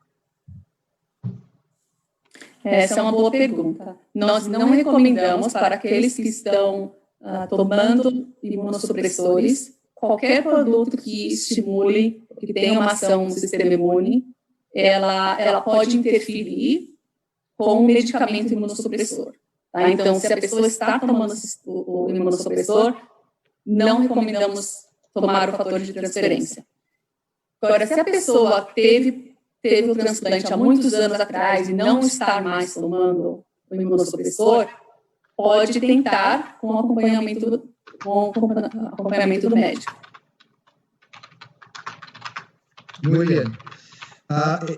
Essa é uma boa pergunta. Nós não recomendamos para aqueles que estão tomando imunossupressores qualquer produto que estimule, que tenha uma ação no sistema imune, ela pode interferir com o medicamento imunossupressor. Tá? Então, se a pessoa está tomando o imunossupressor, não recomendamos tomar o fator de transferência. Agora, se a pessoa teve o transplante há muitos anos atrás e não está mais tomando o imunossupressor, pode tentar com acompanhamento do médico. Muito bem.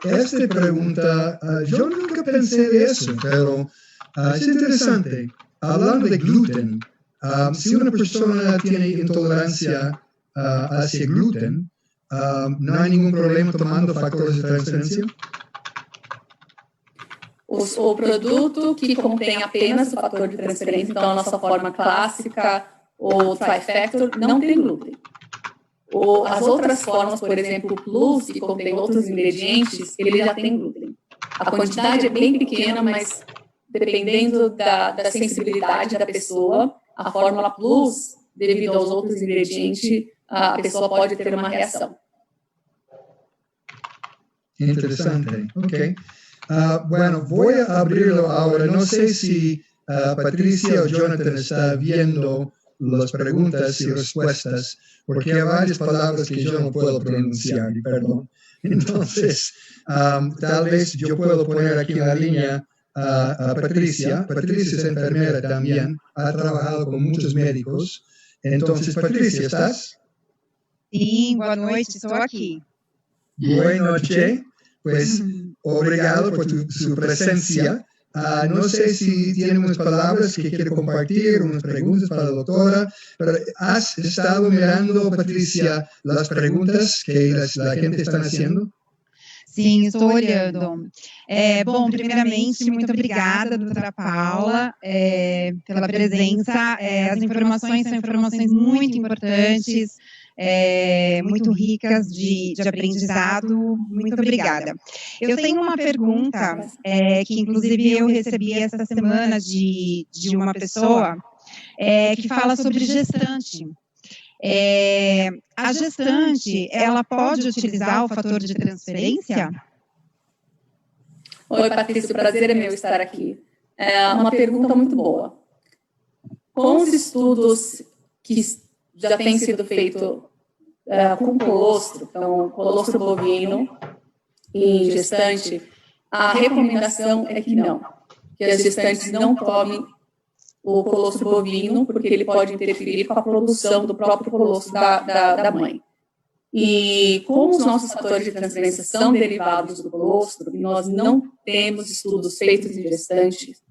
Esta pregunta, yo nunca pensé de eso, pero es interesante. Hablando de gluten, si una persona tiene intolerancia hacia gluten, ¿no hay ningún problema tomando factores de transferência? O produto que contém apenas o fator de transferência, então a nossa forma clássica, ou trifactor, não tem glúten. As outras formas, por exemplo, o Plus, que contém outros ingredientes, ele já tem glúten. A quantidade é bem pequena, mas dependendo da sensibilidade da pessoa, a fórmula Plus, devido aos outros ingredientes, a pessoa pode ter uma reação. Interessante, ok. Bueno, voy a abrirlo ahora. No sé si Patricia o Jonathan está viendo las preguntas y respuestas, porque hay varias palabras que yo no puedo pronunciar, perdón. Entonces, tal vez yo puedo poner aquí en la línea a Patricia. Patricia es enfermera también, ha trabajado con muchos médicos. Entonces, Patricia, ¿estás? Sim, boa noite, estou aqui. Boa noite. Pues, obrigado por su presencia. No sé si tiene unas palabras que quiere compartir, unas preguntas para la doctora, pero ¿has estado mirando, Patricia, las preguntas que la gente está haciendo? Sim, estou olhando. Bom, primeiramente, muito obrigada, doutora Paula, pela presença. As informações são informações muito importantes, muito ricas de aprendizado. Muito obrigada. Eu tenho uma pergunta que, inclusive, eu recebi essa semana de uma pessoa que fala sobre gestante. A gestante, ela pode utilizar o fator de transferência? Oi, Patrícia, o prazer é meu estar aqui. É uma pergunta muito boa. Com os estudos que já têm sido feitos com colostro, então, colostro bovino em gestante, a recomendação é que não, que as gestantes não tomem o colostro bovino, porque ele pode interferir com a produção do próprio colostro da mãe. E como os nossos fatores de transferência são derivados do colostro, e nós não temos estudos feitos em gestantes,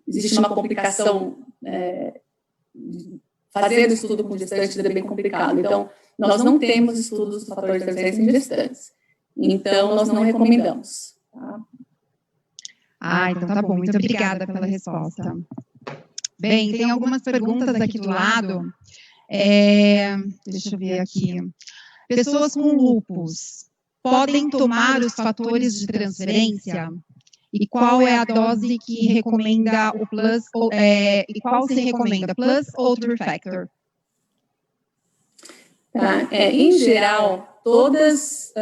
existe uma complicação, fazer estudo com gestantes é bem complicado. Então, nós não temos estudos do fator de transferência em gestantes. Então, nós não recomendamos. Tá? Então tá bom. Muito obrigada pela resposta. Bem, tem algumas perguntas aqui do lado. Deixa eu ver aqui. Pessoas com lúpus podem tomar os fatores de transferência? E qual é a dose que recomenda o plus, e qual se recomenda, plus ou trifactor? Tá, em geral, todos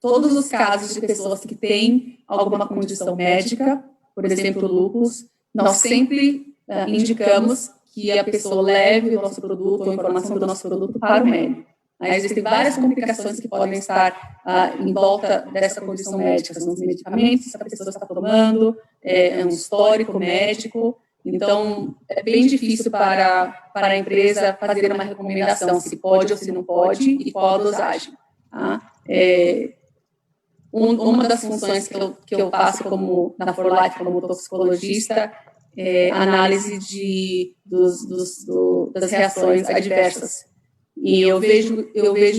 os casos de pessoas que têm alguma condição médica, por exemplo, lúpus, nós sempre indicamos que a pessoa leve o nosso produto ou a informação do nosso produto para o médico. Existem várias complicações que podem estar em volta dessa condição médica, são os medicamentos que a pessoa está tomando, um histórico médico. Então, é bem difícil para a empresa fazer uma recomendação se pode ou se não pode e qual a dosagem. Tá? Uma das funções que eu faço na For Life como toxicologista é a análise das reações adversas. E eu vejo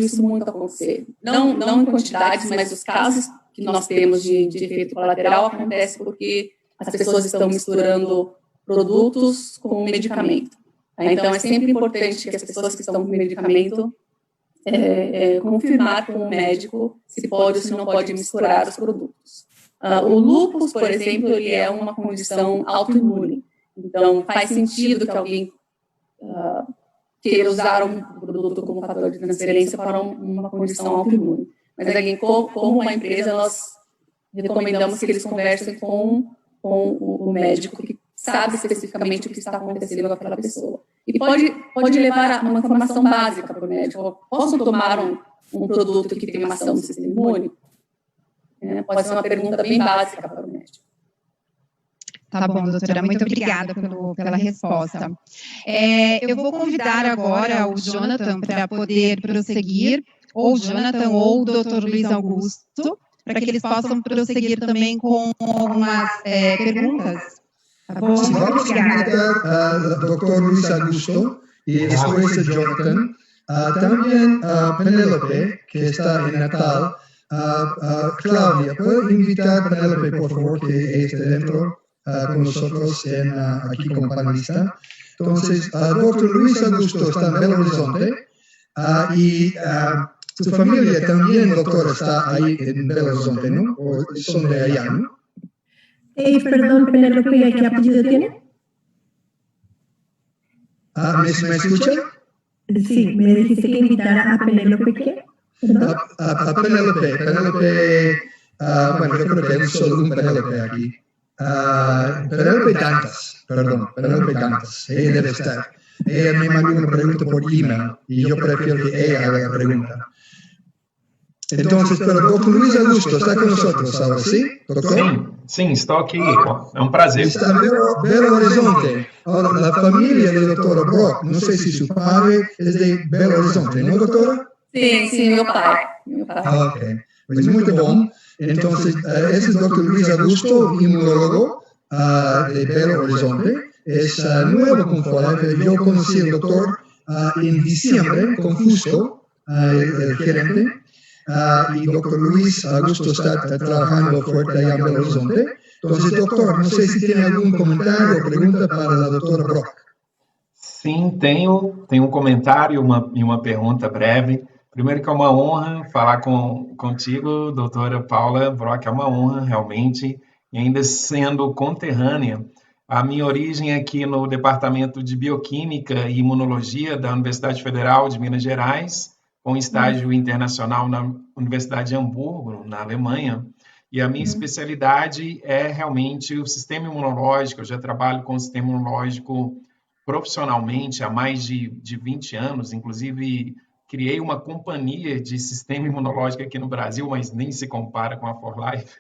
isso muito acontecer. Não em quantidades, mas os casos que nós temos de efeito colateral acontece porque as pessoas estão misturando produtos com medicamento. Então, é sempre importante que as pessoas que estão com medicamento confirmar com o médico se pode ou se não pode misturar os produtos. O lúpus, por exemplo, ele é uma condição autoimune. Então, faz sentido que alguém queira usar um produto como fator de transferência para uma condição autoimune. Mas, como uma empresa, nós recomendamos que eles conversem com o médico que sabe especificamente o que está acontecendo com aquela pessoa. E pode levar uma informação básica para o médico. Posso tomar um produto que tem uma ação do sistema imune? Pode ser uma pergunta bem básica para o médico. Tá bom, doutora, muito obrigada pela resposta. Eu vou convidar agora o Jonathan para poder prosseguir, ou o Jonathan ou o doutor Luiz Augusto, para que eles possam prosseguir também com algumas perguntas. Tá bom? Vamos invitar al doctor Luis Augusto y después a Jonathan, también a Penélope, que está en Natal. Claudia, ¿puedo invitar a Penélope, por favor, que esté dentro con nosotros aquí como panelista? Entonces, doctor Luis Augusto está en Belo Horizonte y su familia también, doctor, está ahí en Belo Horizonte, ¿no? ¿O son de allá, no? Perdón, Penélope, ¿qué apellido tiene? ¿Me escucha? Sí, me dijiste que invitara a Penélope, ¿qué? A Penélope, bueno, yo creo que hay solo un Penélope aquí. Penélope Dantas, Penélope Dantas, ella debe estar. Ella me mandó una pregunta por email y yo prefiero que ella haga la pregunta. Entonces, pero doctor Luis Augusto está con nosotros ahora, ¿sí, doctor? Sim, estou aqui. É um prazer. Está en Belo Horizonte. Ahora, la familia del doctor Brock, no sé si su padre es de Belo Horizonte, ¿no, doctora? Sí, meu pai. Ok, pues muy bien. Entonces, ese es doctor Luis Augusto, inmunólogo de Belo Horizonte. Es nuevo con Folife. Yo conocí al doctor en diciembre con Justo, el gerente. Y doctor Luis Augusto está trabajando fuerte allá en Belo Horizonte. Entonces, doctor, no sé si tiene algún comentario o pregunta para la doctora Brock. Sim, tenho um comentário e uma pergunta breve. Primeiro que é uma honra falar contigo, doutora Paula Brock, é uma honra realmente, e ainda sendo conterrânea A minha origem é aqui no Departamento de Bioquímica e Imunologia da Universidade Federal de Minas Gerais, com estágio internacional na Universidade de Hamburgo, na Alemanha. E a minha especialidade é realmente o sistema imunológico. Eu já trabalho com o sistema imunológico profissionalmente há mais de 20 anos, inclusive criei uma companhia de sistema imunológico aqui no Brasil, mas nem se compara com a 4Life.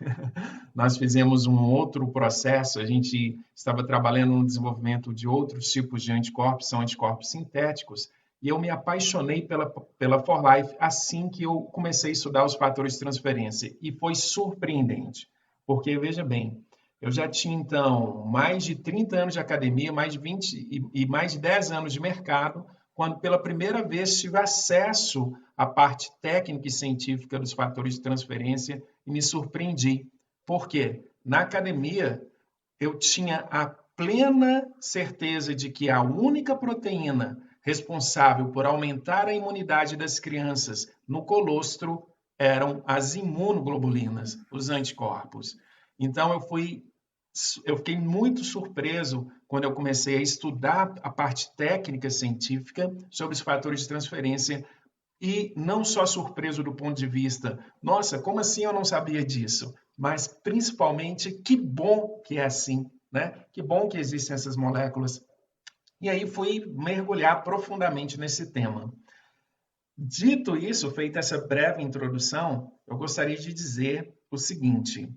Nós fizemos um outro processo, a gente estava trabalhando no desenvolvimento de outros tipos de anticorpos, são anticorpos sintéticos, e eu me apaixonei pela 4Life assim que eu comecei a estudar os fatores de transferência, e foi surpreendente, porque, veja bem, eu já tinha, então, mais de 30 anos de academia, mais de 20 e mais de 10 anos de mercado, quando pela primeira vez tive acesso à parte técnica e científica dos fatores de transferência e me surpreendi. Por quê? Na academia, eu tinha a plena certeza de que a única proteína responsável por aumentar a imunidade das crianças no colostro eram as imunoglobulinas, os anticorpos. Então, eu fiquei muito surpreso quando eu comecei a estudar a parte técnica científica sobre os fatores de transferência e não só surpreso do ponto de vista, nossa, como assim eu não sabia disso? Mas principalmente, que bom que é assim, né? Que bom que existem essas moléculas. E aí fui mergulhar profundamente nesse tema. Dito isso, feita essa breve introdução, eu gostaria de dizer o seguinte: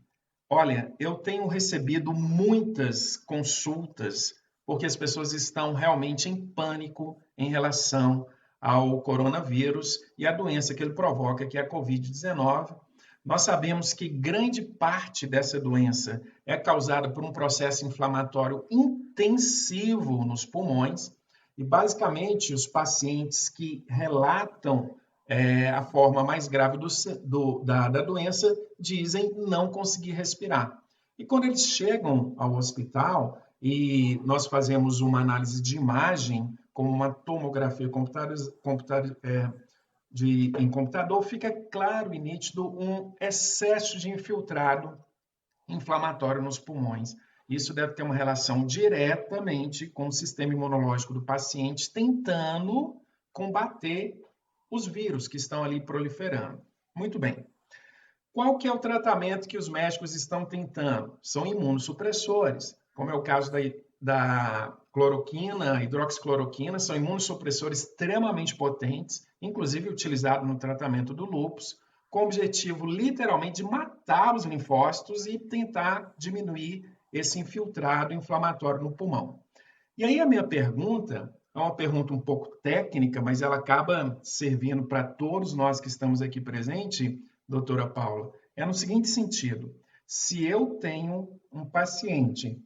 olha, eu tenho recebido muitas consultas porque as pessoas estão realmente em pânico em relação ao coronavírus e a doença que ele provoca, que é a Covid-19. Nós sabemos que grande parte dessa doença é causada por um processo inflamatório intensivo nos pulmões e, basicamente, os pacientes que relatam a forma mais grave da doença dizem não conseguir respirar. E quando eles chegam ao hospital e nós fazemos uma análise de imagem, como uma tomografia em computador, fica claro e nítido um excesso de infiltrado inflamatório nos pulmões. Isso deve ter uma relação diretamente com o sistema imunológico do paciente tentando combater os vírus que estão ali proliferando. Muito bem. Qual que é o tratamento que os médicos estão tentando? São imunossupressores, como é o caso da cloroquina, hidroxicloroquina, são imunossupressores extremamente potentes, inclusive utilizados no tratamento do lúpus, com o objetivo, literalmente, de matar os linfócitos e tentar diminuir esse infiltrado inflamatório no pulmão. E aí a minha pergunta é uma pergunta um pouco técnica, mas ela acaba servindo para todos nós que estamos aqui presentes, doutora Paula, é no seguinte sentido: se eu tenho um paciente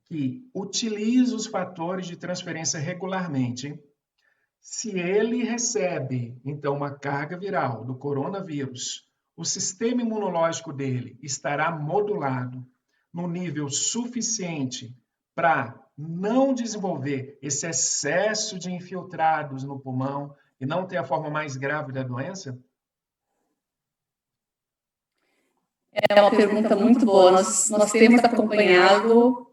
que utiliza os fatores de transferência regularmente, se ele recebe, então, uma carga viral do coronavírus, o sistema imunológico dele estará modulado no nível suficiente para não desenvolver esse excesso de infiltrados no pulmão e não ter a forma mais grave da doença? É uma pergunta muito boa. Nós temos acompanhado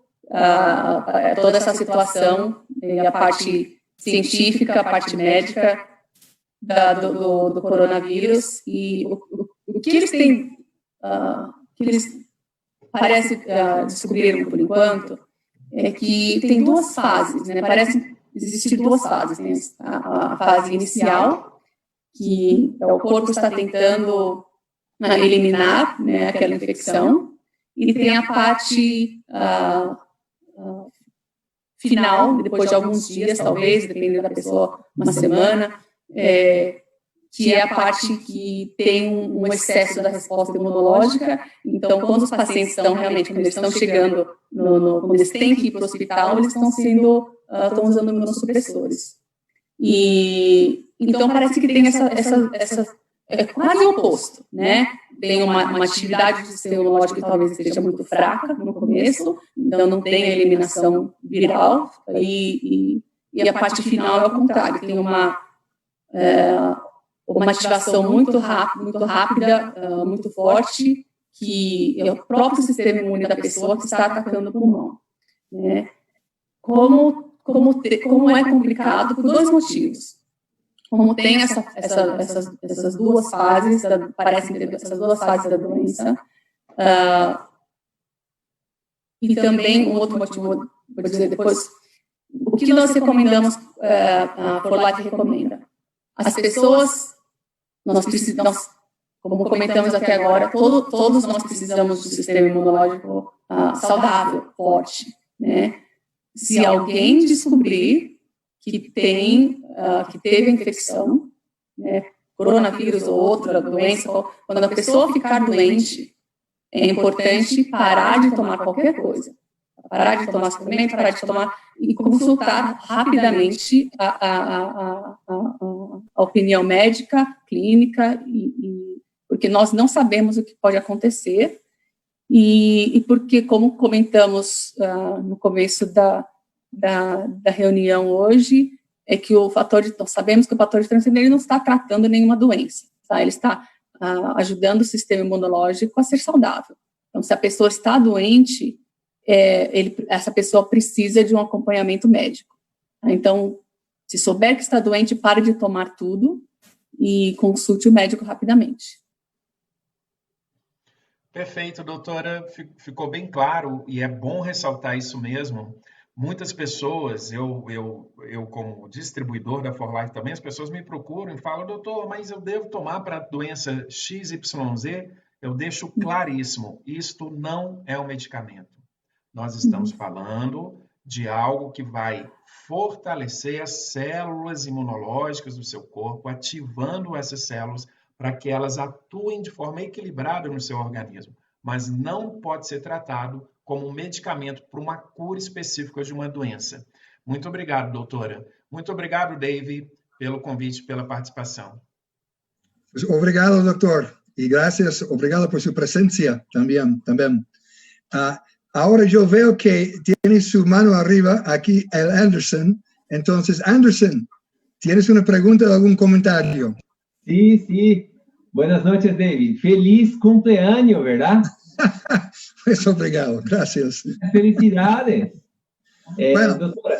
toda essa situação, e a parte científica, a parte médica do coronavírus, e o que eles têm, que eles parece descobriram por enquanto, é que tem duas fases, né? Parece existir duas fases. Tem a fase inicial, que o corpo está tentando eliminar, né, aquela infecção, e tem a parte final, depois de alguns dias, talvez, dependendo da pessoa, uma semana, que é a parte que tem um excesso da resposta imunológica. Então, quando os pacientes estão realmente, quando eles estão chegando, quando eles têm que ir para o hospital, eles estão usando imunossupressores. E então parece que tem essa é quase o oposto, né? Tem uma atividade do sistema imunológico que talvez esteja muito fraca no começo, então não tem a eliminação viral, e a parte final é ao contrário, tem uma ativação muito rápida, muito forte, que é o próprio sistema imune da pessoa que está atacando o pulmão, né? como é complicado por dois motivos. Como tem essas duas fases, parecem ter essas duas fases da doença, e também um outro motivo, vou dizer depois, o que nós recomendamos, a ForLife recomenda. As pessoas, como comentamos até agora, todos nós precisamos de um sistema imunológico saudável, forte, né? Se alguém descobrir que teve a infecção, né, coronavírus ou outra doença, quando a pessoa ficar doente, é importante parar de tomar qualquer coisa, parar de tomar suplemento, parar de tomar e consultar rapidamente a opinião médica, clínica, porque nós não sabemos o que pode acontecer e porque, como comentamos no começo da reunião hoje, é que nós sabemos que o fator de transferência ele não está tratando nenhuma doença, tá? Ele está ajudando o sistema imunológico a ser saudável. Então, se a pessoa está doente, essa pessoa precisa de um acompanhamento médico. Então, se souber que está doente, pare de tomar tudo e consulte o médico rapidamente. Perfeito, doutora. Ficou bem claro e é bom ressaltar isso mesmo. Muitas pessoas, eu como distribuidor da ForLife também, as pessoas me procuram e falam, doutor, mas eu devo tomar para a doença XYZ? Eu deixo claríssimo, isto não é um medicamento. Nós estamos falando de algo que vai fortalecer as células imunológicas do seu corpo, ativando essas células para que elas atuem de forma equilibrada no seu organismo, mas não pode ser tratado como um medicamento para uma cura específica de uma doença. Muito obrigado, doutora. Muito obrigado, Dave, pelo convite, pela participação. Obrigado, doutor. E graças, obrigado por sua presença também. Agora eu vejo que tem sua mão arriba aqui, el Anderson. Então, Anderson, ¿tienes uma pergunta ou algum comentário? Sí. Buenas noches, David. Feliz cumpleaños, ¿verdad? Muito obrigado, graças. Felicidades. Bueno. Doutora,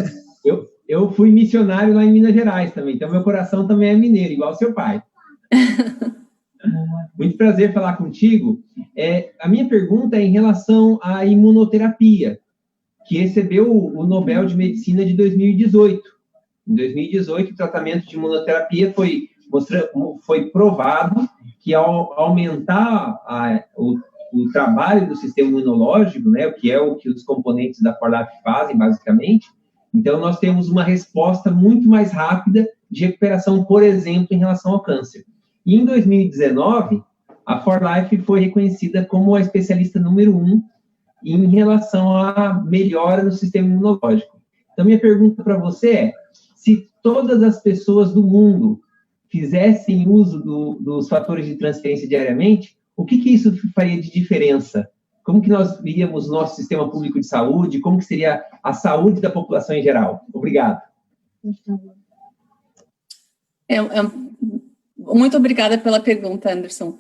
eu fui missionário lá em Minas Gerais também, então meu coração também é mineiro, igual seu pai. Muito prazer falar contigo. A minha pergunta é em relação à imunoterapia, que recebeu o Nobel de Medicina de 2018. Em 2018, o tratamento de imunoterapia foi provado que ao aumentar o trabalho do sistema imunológico, né, que é o que os componentes da ForLife fazem, basicamente, então nós temos uma resposta muito mais rápida de recuperação, por exemplo, em relação ao câncer. E em 2019, a ForLife foi reconhecida como a especialista número 1 em relação à melhora no sistema imunológico. Então, minha pergunta para você é, se todas as pessoas do mundo fizessem uso dos fatores de transferência diariamente, o que isso faria de diferença? Como que nós veríamos nosso sistema público de saúde? Como que seria a saúde da população em geral? Obrigado. Muito obrigada pela pergunta, Anderson.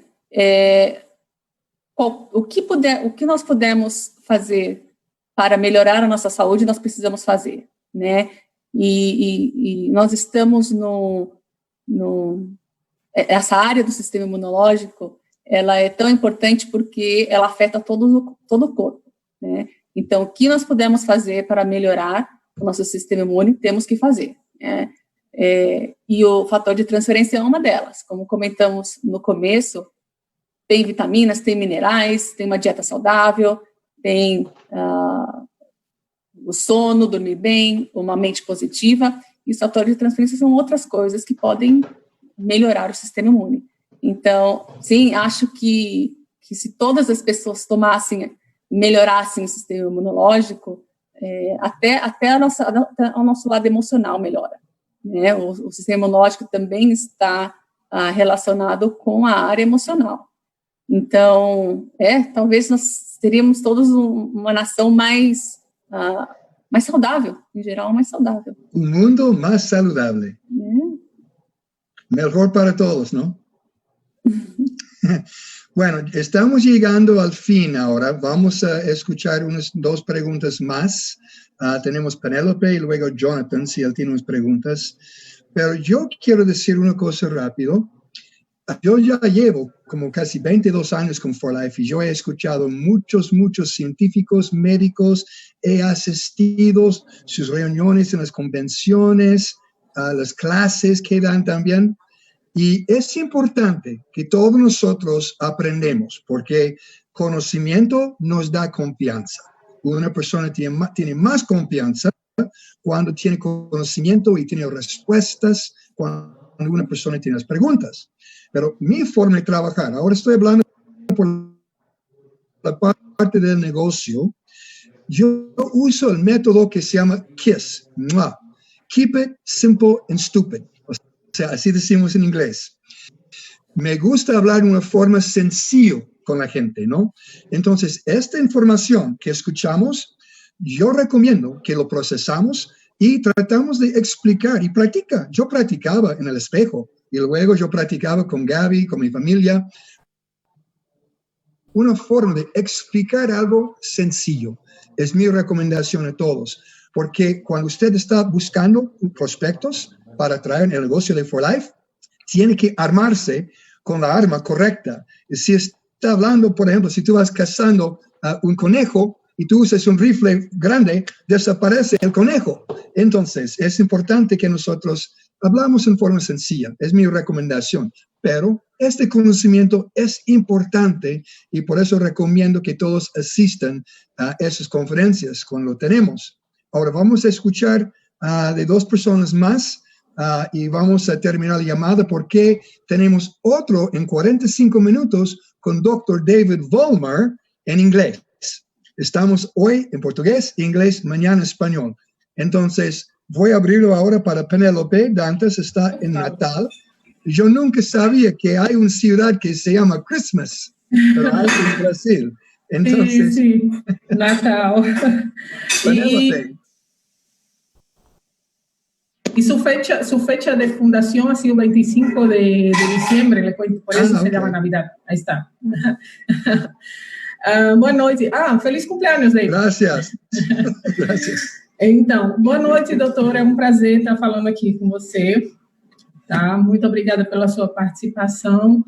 O que nós pudermos fazer para melhorar a nossa saúde, nós precisamos fazer, né? E nós estamos essa área do sistema imunológico, ela é tão importante porque ela afeta todo o corpo, né? Então, o que nós podemos fazer para melhorar o nosso sistema imune, temos que fazer, né? E o fator de transferência é uma delas. Como comentamos no começo, tem vitaminas, tem minerais, tem uma dieta saudável, tem o sono, dormir bem, uma mente positiva, e o fator de transferência são outras coisas que podem melhorar o sistema imune. Então, sim, acho que se todas as pessoas melhorassem o sistema imunológico, até o nosso lado emocional melhora, né? O sistema imunológico também está relacionado com a área emocional. Então, talvez nós teríamos todos uma nação mais saudável, em geral, mais saudável. Um mundo mais saudável. Melhor para todos, não? Bueno, estamos llegando al fin ahora. Vamos a escuchar unas dos preguntas más. tenemos Penélope y luego Jonathan, si él tiene unas preguntas. Pero yo quiero decir una cosa rápido. Yo ya llevo como casi 22 años con For Life y yo he escuchado muchos científicos, médicos, he asistido sus reuniones en las convenciones, a las clases que dan también. Y es importante que todos nosotros aprendemos, porque conocimiento nos da confianza. Una persona tiene más confianza cuando tiene conocimiento y tiene respuestas, cuando una persona tiene las preguntas. Pero mi forma de trabajar, ahora estoy hablando por la parte del negocio, yo uso el método que se llama KISS, Keep It Simple and Stupid. O sea, así decimos en inglés. Me gusta hablar de una forma sencilla con la gente, ¿no? Entonces, esta información que escuchamos, yo recomiendo que lo procesamos y tratamos de explicar y practicar. Yo practicaba en el espejo y luego yo practicaba con Gaby, con mi familia. Una forma de explicar algo sencillo. Es mi recomendación a todos. Porque cuando usted está buscando prospectos para traer el negocio de For Life, tiene que armarse con la arma correcta. Si está hablando, por ejemplo, si tú vas cazando un conejo y tú usas un rifle grande, desaparece el conejo. Entonces, es importante que nosotros hablamos en forma sencilla. Es mi recomendación. Pero este conocimiento es importante y por eso recomiendo que todos asistan a esas conferencias cuando lo tenemos. Ahora vamos a escuchar de 2 personas más y vamos a terminar la llamada porque tenemos otro en 45 minutos con Dr. David Vollmer en inglés. Estamos hoy en portugués, inglés, mañana español. Entonces, voy a abrirlo ahora para Penélope. Dantas está en Natal. Yo nunca sabía que hay una ciudad que se llama Christmas, pero hay en Brasil. Entonces, sí. Natal. Y su fecha de fundación ha sido 25 de diciembre, le cuento, por eso se llama Navidad. Ahí está. Boa noite. Feliz cumpleaños, David. Gracias. Gracias. Então, boa noite, doutora. É um prazer estar falando aqui com você. Tá? Muito obrigada pela sua participação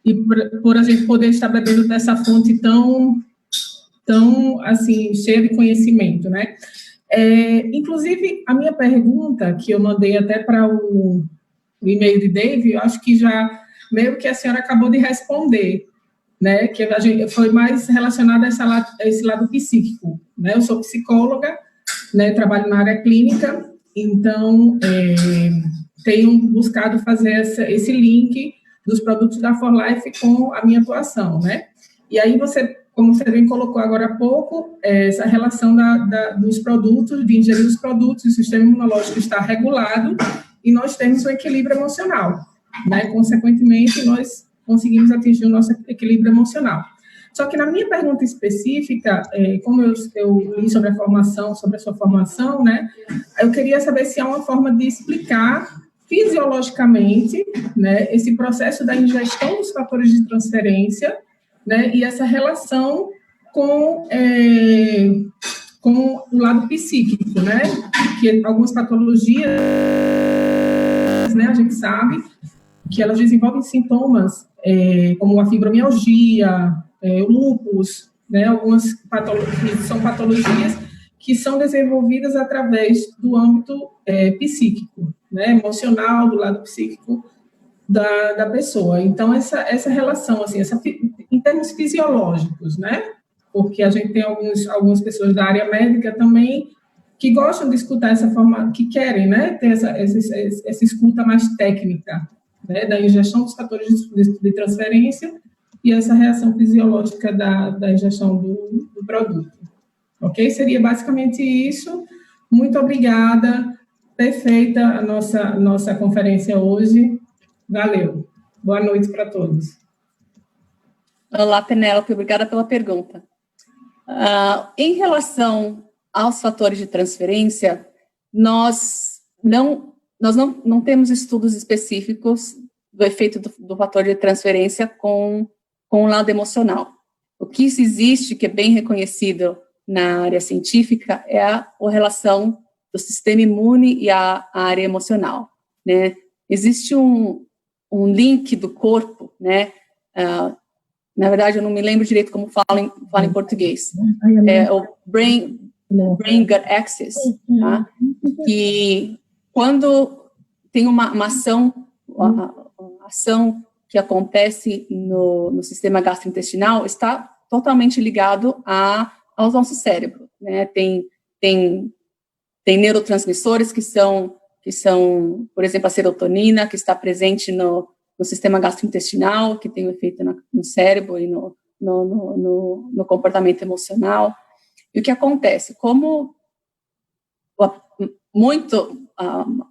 e por a gente poder estar bebendo dessa fonte tão assim, cheia de conhecimento, né? Inclusive, a minha pergunta, que eu mandei até para o e-mail de Dave, eu acho que já meio que a senhora acabou de responder, né? Que a gente foi mais relacionada a esse lado psíquico, né? Eu sou psicóloga, né? Trabalho na área clínica, então tenho buscado fazer esse link dos produtos da For Life com a minha atuação, né? E aí como você bem colocou agora há pouco, essa relação dos produtos, de ingerir os produtos, o sistema imunológico está regulado e nós temos um equilíbrio emocional, né? Consequentemente, nós conseguimos atingir o nosso equilíbrio emocional. Só que na minha pergunta específica, como eu li sobre a sua formação, né? Eu queria saber se há uma forma de explicar fisiologicamente, né, esse processo da ingestão dos fatores de transferência, né, e essa relação com o lado psíquico, né, que algumas patologias, né, a gente sabe que elas desenvolvem sintomas como a fibromialgia, o lúpus, né, algumas são patologias que são desenvolvidas através do âmbito psíquico, né, emocional, do lado psíquico da pessoa. Então, essa relação, assim, em termos fisiológicos, né, porque a gente tem algumas pessoas da área médica também que gostam de escutar essa forma, que querem, né, ter essa escuta mais técnica, né, da ingestão dos fatores de transferência e essa reação fisiológica da ingestão do produto. Ok? Seria basicamente isso. Muito obrigada. Perfeita a nossa conferência hoje. Valeu. Boa noite para todos. Olá, Penélope. Obrigada pela pergunta. Em relação aos fatores de transferência, nós não temos estudos específicos do efeito do fator de transferência com o lado emocional. O que existe, que é bem reconhecido na área científica é a relação do sistema imune e a área emocional, né? Existe um link do corpo, né? Na verdade, eu não me lembro direito como fala em português. É o brain-gut axis, tá? Que quando tem uma ação que acontece no sistema gastrointestinal, está totalmente ligado ao nosso cérebro, né? Tem neurotransmissores que são, por exemplo, a serotonina, que está presente no sistema gastrointestinal, que tem um efeito no cérebro e no comportamento emocional. E o que acontece? Como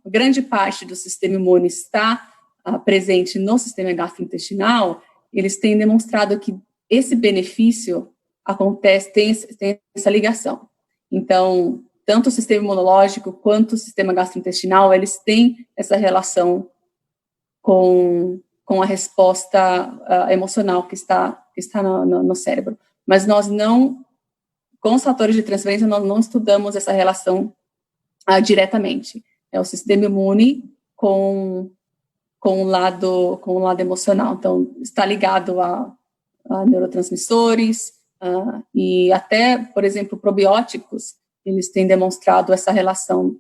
grande parte do sistema imune está presente no sistema gastrointestinal, eles têm demonstrado que esse benefício acontece, tem essa ligação. Então, tanto o sistema imunológico quanto o sistema gastrointestinal, eles têm essa relação com a resposta emocional que está no cérebro. Mas nós não, com os fatores de transferência, nós não estudamos essa relação diretamente. É o sistema imune com o lado emocional. Então, está ligado a neurotransmissores e até, por exemplo, probióticos, eles têm demonstrado essa relação,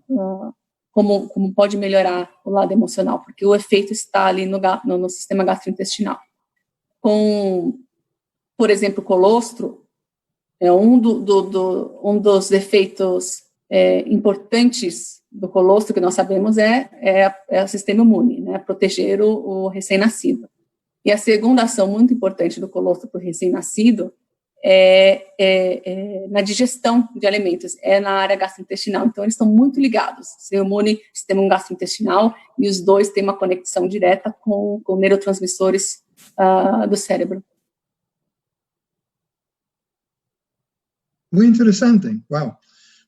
como pode melhorar o lado emocional, porque o efeito está ali no sistema gastrointestinal. Por exemplo, colostro, um dos efeitos importantes do colostro que nós sabemos é o sistema imune, né, proteger o recém-nascido. E a segunda ação muito importante do colostro para o recém-nascido na digestão de alimentos, na área gastrointestinal. Então, eles estão muito ligados, sistema imune, sistema gastrointestinal, e os dois têm uma conexão direta com neurotransmissores do cérebro. Muy interesante, wow.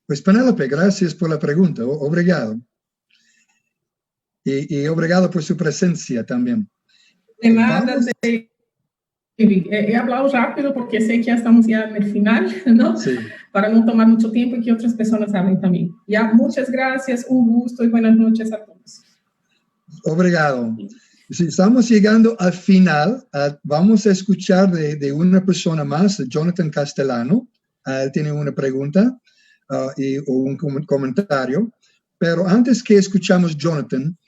Pues Penélope, gracias por la pregunta, obrigado. Y obrigado por su presencia también. De nada, hablamos rápido porque sé que ya estamos ya en el final, ¿no? Sí. Para no tomar mucho tiempo y que otras personas hablen también. Ya, muchas gracias, un gusto y buenas noches a todos. Obrigado. Si estamos llegando al final, vamos a escuchar de una persona más, Jonathan Castellano. Él tiene una pregunta o un comentario, pero antes que escuchamos Jonathan,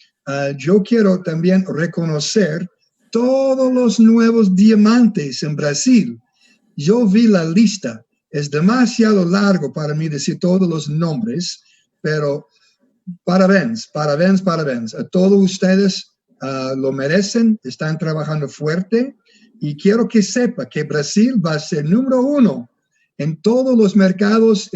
yo quiero también reconocer todos los nuevos diamantes en Brasil. Yo vi la lista, es demasiado largo para mí decir todos los nombres, pero parabéns a todos ustedes, lo merecen, están trabajando fuerte y quiero que sepa que Brasil va a ser número 1 en todos los mercados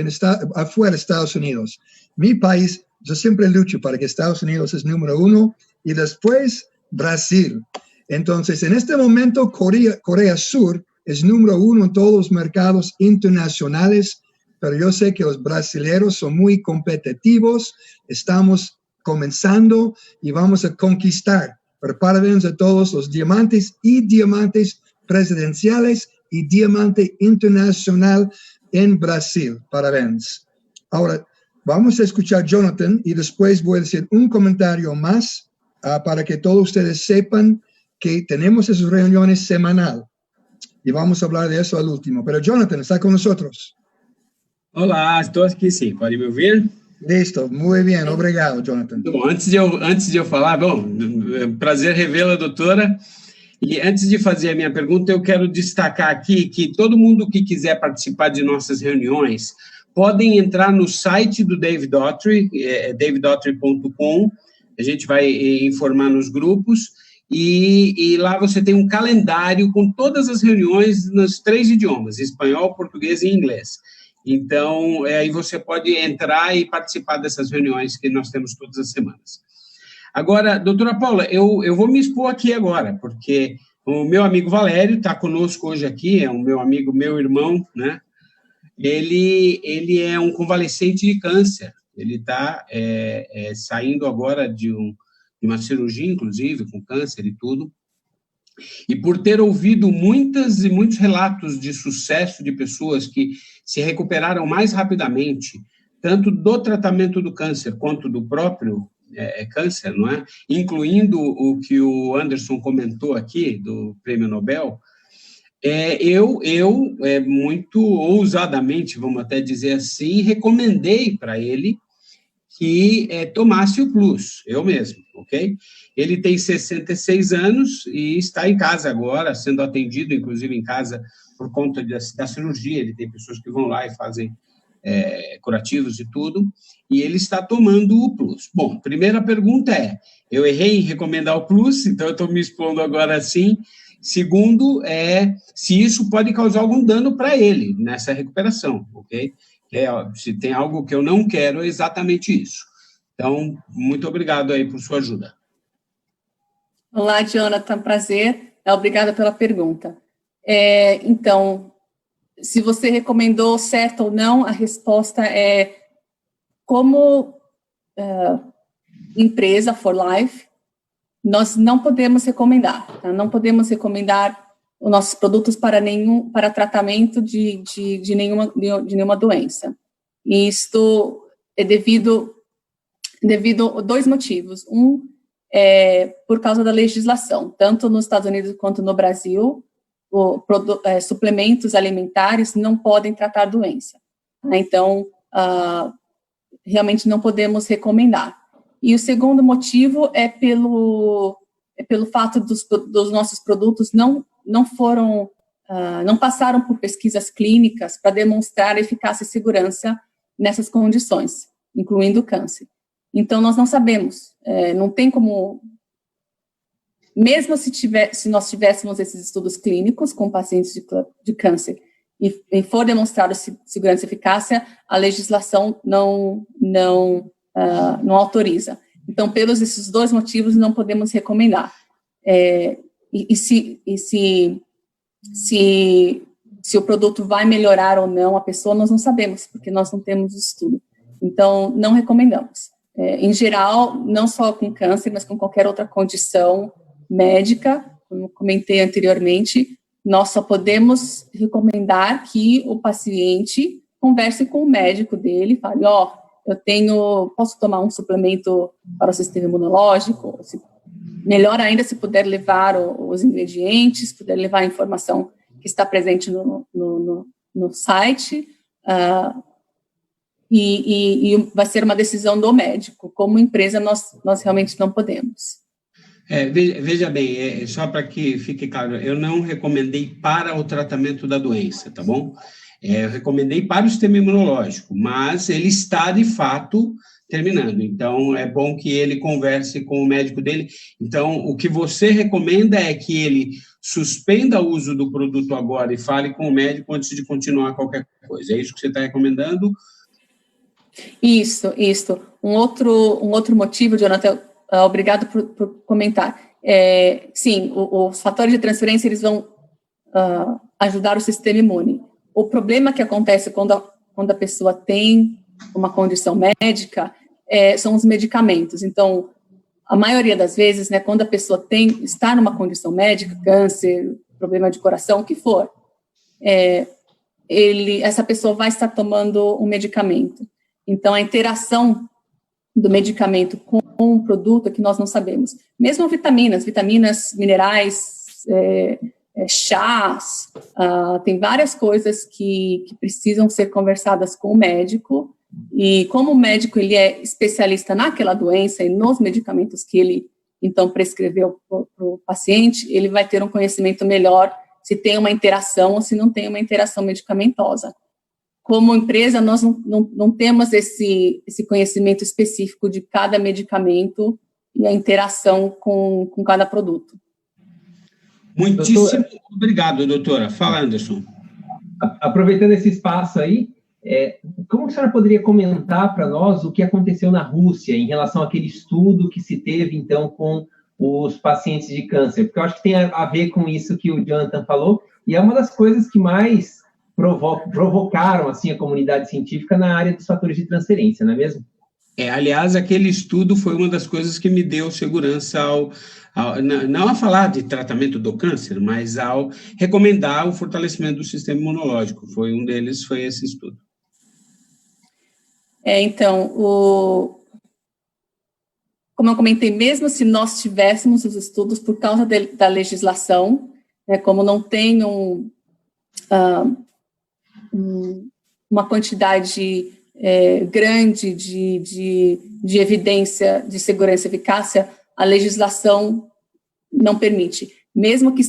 afuera de Estados Unidos. Mi país, yo siempre lucho para que Estados Unidos es número 1 y después Brasil. Entonces, en este momento, Corea Sur es número 1 en todos los mercados internacionales, pero yo sé que los brasileños son muy competitivos, estamos comenzando y vamos a conquistar. Pero parabéns a todos los diamantes y diamantes presidenciales y diamante internacional en Brasil. Parabéns. Ahora, vamos a escuchar a Jonathan y después voy a decir un comentario más para que todos ustedes sepan que tenemos esas reuniones semanal y vamos a hablar de eso al último. Pero Jonathan, ¿está con nosotros? Olá, estou aqui sim. Pode me ouvir? Listo, muy bien. Obrigado, Jonathan. Bom, antes de eu falar, prazer revê-la, doutora. E antes de fazer a minha pergunta, eu quero destacar aqui que todo mundo que quiser participar de nossas reuniões podem entrar no site do Dave Daughtry, davedaughtry.com, a gente vai informar nos grupos, e lá você tem um calendário com todas as reuniões nos 3 idiomas, espanhol, português e inglês. Então, aí você pode entrar e participar dessas reuniões que nós temos todas as semanas. Agora, doutora Paula, eu vou me expor aqui agora, porque o meu amigo Valério está conosco hoje aqui, é um meu amigo, meu irmão, né? Ele é um convalescente de câncer, ele está saindo agora de uma cirurgia, inclusive, com câncer e tudo, E por ter ouvido muitos relatos de sucesso de pessoas que se recuperaram mais rapidamente, tanto do tratamento do câncer quanto do próprio câncer, não é? Incluindo o que o Anderson comentou aqui, do Prêmio Nobel, eu muito ousadamente, vamos até dizer assim, recomendei para ele que tomasse o Plus, eu mesmo, ok? Ele tem 66 anos e está em casa agora, sendo atendido, inclusive em casa, por conta da cirurgia. Ele tem pessoas que vão lá e fazem curativos e tudo, e ele está tomando o Plus. Bom, primeira pergunta eu errei em recomendar o Plus, então eu estou me expondo agora assim. Segundo, se isso pode causar algum dano para ele nessa recuperação, ok? Se tem algo que eu não quero, é exatamente isso. Então, muito obrigado aí por sua ajuda. Olá, Jonathan, prazer. Obrigada pela pergunta. Então, se você recomendou certo ou não, a resposta é como empresa For Life, nós não podemos recomendar, tá? Não podemos recomendar os nossos produtos para tratamento de nenhuma doença. E isto é devido a dois motivos. Um é por causa da legislação, tanto nos Estados Unidos quanto no Brasil, suplementos alimentares não podem tratar doença. Tá? Então, realmente não podemos recomendar. E o segundo motivo é pelo fato dos nossos produtos não passaram por pesquisas clínicas para demonstrar eficácia e segurança nessas condições, incluindo o câncer. Então, nós não sabemos, não tem como, mesmo se nós tivéssemos esses estudos clínicos com pacientes de câncer e for demonstrado segurança e eficácia, a legislação não autoriza. Então, pelos esses dois motivos, não podemos recomendar. Se o produto vai melhorar ou não a pessoa, nós não sabemos, porque nós não temos estudo. Então, não recomendamos. Em geral, não só com câncer, mas com qualquer outra condição médica, como eu comentei anteriormente, nós só podemos recomendar que o paciente converse com o médico dele e fale, posso tomar um suplemento para o sistema imunológico? Melhor ainda se puder levar os ingredientes, puder levar a informação que está presente no site, e vai ser uma decisão do médico. Como empresa, nós realmente não podemos. Veja bem, só para que fique claro, eu não recomendei para o tratamento da doença, tá bom? Eu recomendei para o sistema imunológico, mas ele está, de fato, terminando. Então, é bom que ele converse com o médico dele. Então, o que você recomenda é que ele suspenda o uso do produto agora e fale com o médico antes de continuar qualquer coisa. É isso que você está recomendando? Isso. Um outro motivo, Jonathan, obrigado por comentar. Sim, os fatores de transferência, eles vão ajudar o sistema imune. O problema que acontece quando a pessoa tem uma condição médica são os medicamentos. Então, a maioria das vezes, né, quando a pessoa está numa condição médica, câncer, problema de coração, o que for, essa pessoa vai estar tomando um medicamento. Então, a interação do medicamento com o produto é que nós não sabemos. Mesmo vitaminas, minerais, chás, tem várias coisas que precisam ser conversadas com o médico, e como o médico ele é especialista naquela doença e nos medicamentos que ele, então, prescreveu para o paciente, ele vai ter um conhecimento melhor se tem uma interação ou se não tem uma interação medicamentosa. Como empresa, nós não temos esse conhecimento específico de cada medicamento e a interação com cada produto. Muitíssimo obrigado, doutora. Fala, Anderson. Aproveitando esse espaço aí, como a senhora poderia comentar para nós o que aconteceu na Rússia em relação àquele estudo que se teve, então, com os pacientes de câncer? Porque eu acho que tem a ver com isso que o Jonathan falou, e é uma das coisas que mais provocaram, assim, a comunidade científica na área dos fatores de transferência, não é mesmo? Aliás, aquele estudo foi uma das coisas que me deu segurança não a falar de tratamento do câncer, mas ao recomendar o fortalecimento do sistema imunológico. Um deles foi esse estudo. Então, como eu comentei, mesmo se nós tivéssemos os estudos por causa da legislação, né, como não tem uma quantidade grande de evidência de segurança e eficácia, a legislação não permite. Mesmo que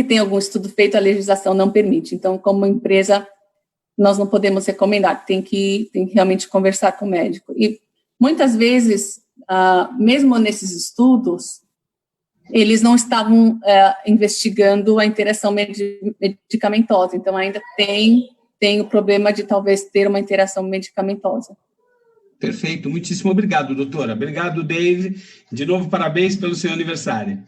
tenha algum estudo feito, a legislação não permite. Então, como empresa, nós não podemos recomendar, tem que realmente conversar com o médico. E muitas vezes, mesmo nesses estudos, eles não estavam investigando a interação medicamentosa, então ainda tem o problema de talvez ter uma interação medicamentosa. Perfeito, muitíssimo obrigado, doutora. Obrigado, Dave. De novo, parabéns pelo seu aniversário.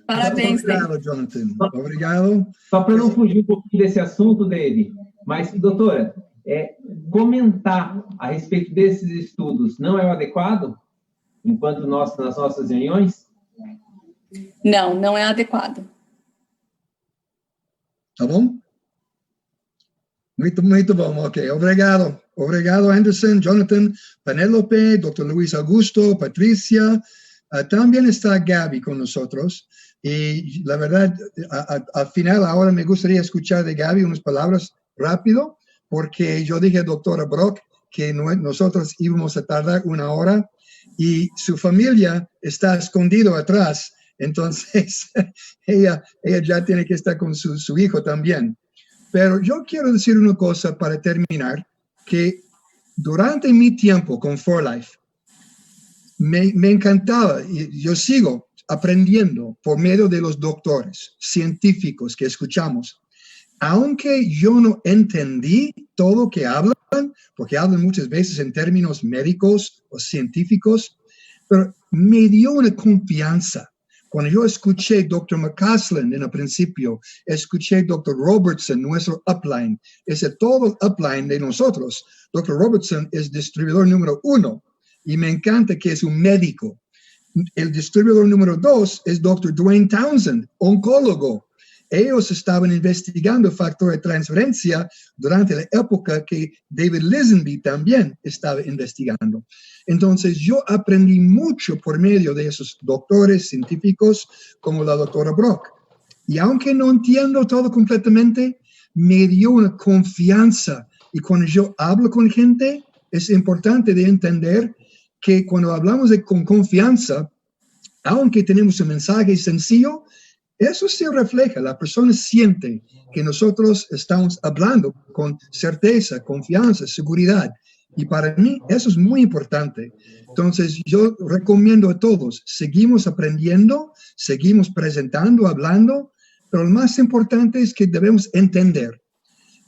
Parabéns, Obrigado, Jonathan. Obrigado. Só para não fugir um pouquinho desse assunto, Dave, mas, doutora, comentar a respeito desses estudos não é o adequado, enquanto nas nossas reuniões? Não é adequado. Tá bom? Muito bom, ok. Obrigado, Anderson, Jonathan, Penélope, Dr. Luis Augusto, Patricia. También está Gaby con nosotros. Y la verdad, al final, ahora me gustaría escuchar de Gaby unas palabras rápido, porque yo dije, doctora Brock, que nosotros íbamos a tardar 1 hora y su familia está escondido atrás. Entonces, ella ya tiene que estar con su hijo también. Pero yo quiero decir una cosa para terminar, que durante mi tiempo con 4Life, me encantaba, y yo sigo aprendiendo por medio de los doctores, científicos que escuchamos. Aunque yo no entendí todo lo que hablan, porque hablan muchas veces en términos médicos o científicos, pero me dio una confianza. Cuando yo escuché Dr. McCaslin en el principio, escuché Dr. Robertson, nuestro upline, todo el upline de nosotros. Dr. Robertson es distribuidor número 1 y me encanta que es un médico. El distribuidor número 2 es Dr. Dwayne Townsend, oncólogo. Ellos estaban investigando factor de transferencia durante la época que David Lisenby también estaba investigando. Entonces, yo aprendí mucho por medio de esos doctores científicos como la doctora Brock. Y aunque no entiendo todo completamente, me dio una confianza. Y cuando yo hablo con gente, es importante de entender que cuando hablamos con confianza, aunque tenemos un mensaje sencillo, eso se refleja, la persona siente que nosotros estamos hablando con certeza, confianza, seguridad. Y para mí eso es muy importante. Entonces yo recomiendo a todos, seguimos aprendiendo, seguimos presentando, hablando, pero lo más importante es que debemos entender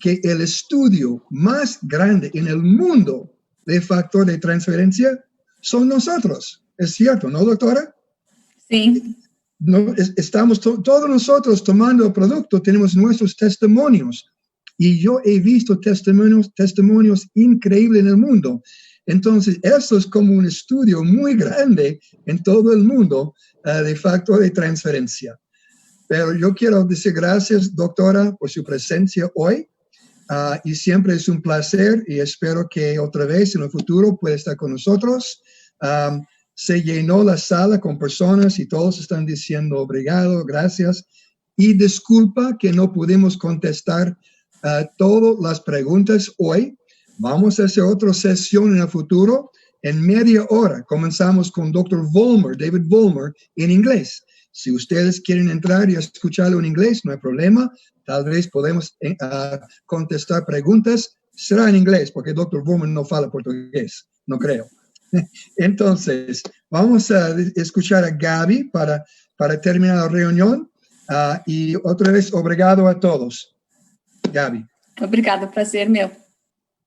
que el estudio más grande en el mundo de factor de transferencia son nosotros. ¿Es cierto, no, doctora? Sí. No, estamos todos nosotros tomando el producto, tenemos nuestros testimonios y yo he visto testimonios increíbles en el mundo. Entonces, eso es como un estudio muy grande en todo el mundo de factor de transferencia. Pero yo quiero decir gracias, doctora, por su presencia hoy y siempre es un placer y espero que otra vez en el futuro pueda estar con nosotros. Se llenó la sala con personas y todos están diciendo obrigado, gracias. Y disculpa que no pudimos contestar todas las preguntas hoy. Vamos a hacer otra sesión en el futuro en media hora. Comenzamos con Dr. Vollmer, David Vollmer, en inglés. Si ustedes quieren entrar y escucharlo en inglés, no hay problema. Tal vez podemos contestar preguntas. Será en inglés porque Dr. Vollmer no habla portugués, no creo. Entonces, vamos a escuchar a Gaby para terminar la reunión y otra vez, obrigado a todos. Gaby. Obrigado, prazer meu.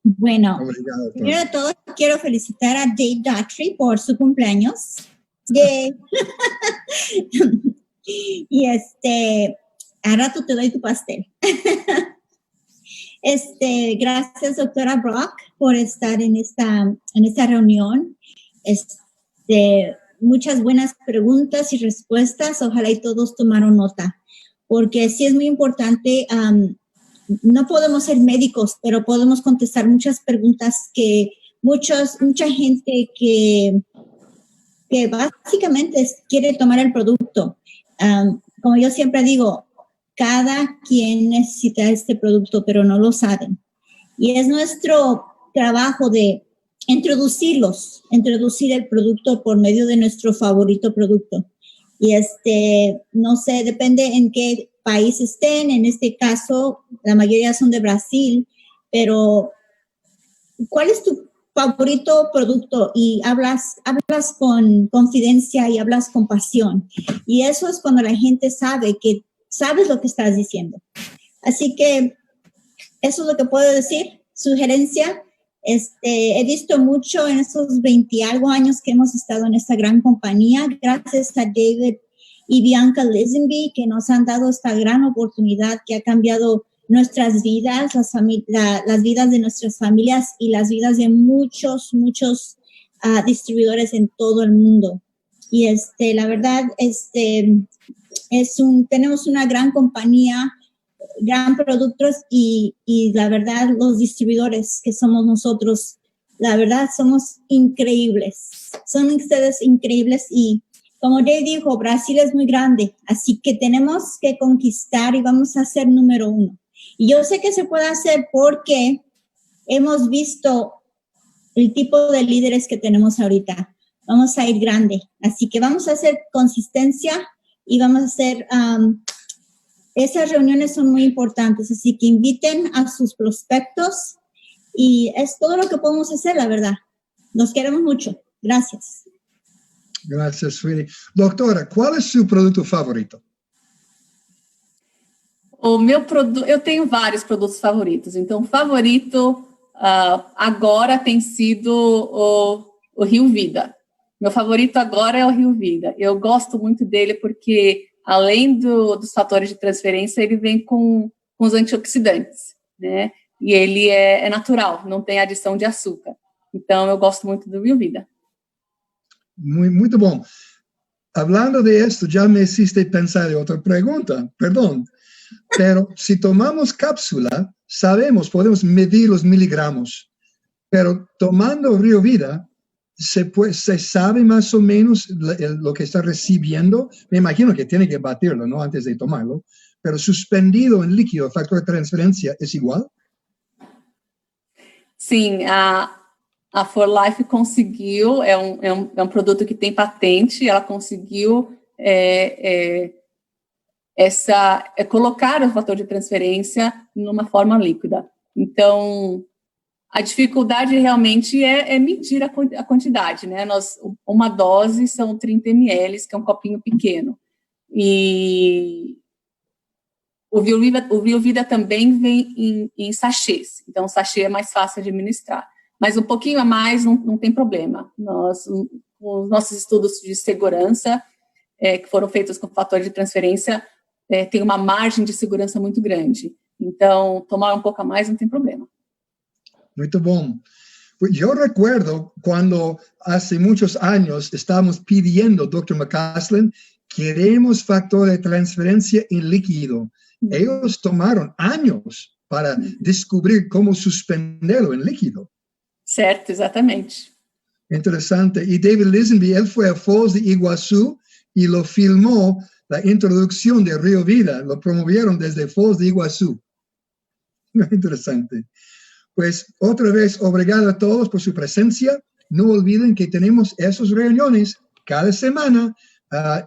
Bueno, Obrigado, primero de todo quiero felicitar a Dave Daughtry por su cumpleaños. Yay. Y a rato te doy tu pastel. Gracias, doctora Brock, por estar en esta reunión. muchas buenas preguntas y respuestas. Ojalá y todos tomaron nota, porque sí es muy importante. No podemos ser médicos, pero podemos contestar muchas preguntas que mucha gente que básicamente quiere tomar el producto. Como yo siempre digo, cada quien necesita este producto, pero no lo saben. Y es nuestro trabajo de introducir el producto por medio de nuestro favorito producto. Y no sé, depende en qué país estén. En este caso, la mayoría son de Brasil, pero ¿cuál es tu favorito producto? Y hablas con confidencia y hablas con pasión. Y eso es cuando la gente sabe que sabes lo que estás diciendo. Así que eso es lo que puedo decir. Sugerencia. He visto mucho en estos 20 y algo años que hemos estado en esta gran compañía, gracias a David y Bianca Lisenby, que nos han dado esta gran oportunidad que ha cambiado nuestras vidas, las vidas de nuestras familias y las vidas de muchos distribuidores en todo el mundo. Y la verdad, tenemos una gran compañía, gran productos y la verdad, los distribuidores que somos nosotros, la verdad, somos increíbles. Son ustedes increíbles y como Jay dijo, Brasil es muy grande, así que tenemos que conquistar y vamos a ser número 1. Y yo sé que se puede hacer porque hemos visto el tipo de líderes que tenemos ahorita. Vamos a ir grande, así que vamos a hacer consistencia y vamos a hacer... esas reuniones son muy importantes, así que inviten a sus prospectos y es todo lo que podemos hacer, la verdad. Nos queremos mucho. Gracias. Gracias, Sweetie. Doctora, ¿cuál es su producto favorito? Eu tenho vários produtos favoritos. Então, o favorito agora tem sido o Rio Vida. Meu favorito agora é o Rio Vida. Eu gosto muito dele porque, além dos fatores de transferência, ele vem com os antioxidantes, né? E ele é natural, não tem adição de açúcar. Então, eu gosto muito do Rio Vida. Muito bom. Hablando de esto, ya me hiciste pensar en otra pregunta, perdón. Pero si tomamos cápsula, podemos medir los miligramos. Pero tomando Rio Vida, se sabe más o menos lo que está recibiendo. Me imagino que tiene que batirlo, ¿no? Antes de tomarlo. Pero suspendido en líquido, el factor de transferencia es igual. Sim, a For Life conseguiu, é um produto que tem patente, ela conseguiu colocar o fator de transferência numa forma líquida. Então, a dificuldade realmente é medir a quantidade, né? Uma dose são 30 ml, que é um copinho pequeno. E o Rio Vida também vem em sachês, então o sachê é mais fácil de administrar. Mas um pouquinho a mais não tem problema. Os nossos estudos de segurança, que foram feitos com fator de transferência, tem uma margem de segurança muito grande. Então, tomar um pouco a mais não tem problema. Muito bom. Yo recuerdo cuando hace muchos años estábamos pidiendo, Dr. McCaslin, queremos factor de transferencia en líquido. Ellos tomaron años para descubrir cómo suspenderlo en líquido. Certo, exatamente. Interessante. E David Lisenby, ele foi a Foz de Iguaçu e lo filmou la introducción de Rio Vida. Lo promovieron desde Foz de Iguaçu. Interesante. Pues otra vez, obrigado a todos por su presencia. No olviden que tenemos esas reuniones cada semana.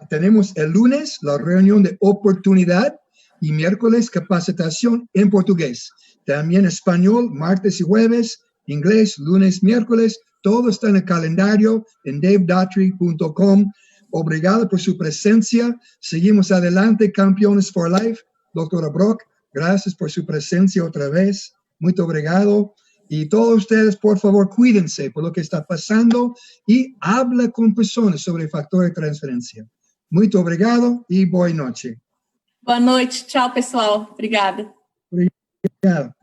Tenemos el lunes la reunión de oportunidad y miércoles capacitación en portugués. También español, martes y jueves, inglés, lunes, miércoles. Todo está en el calendario en davedaughtry.com. Obrigado por su presencia. Seguimos adelante, Campeones for Life. Doctora Brock, gracias por su presencia otra vez. Muy obrigado. Y todos ustedes, por favor, cuídense por lo que está pasando y habla con personas sobre el factor de transferencia. Muy obrigado y boa noite. Boa noite. Tchau, pessoal. Obrigada. Obrigado.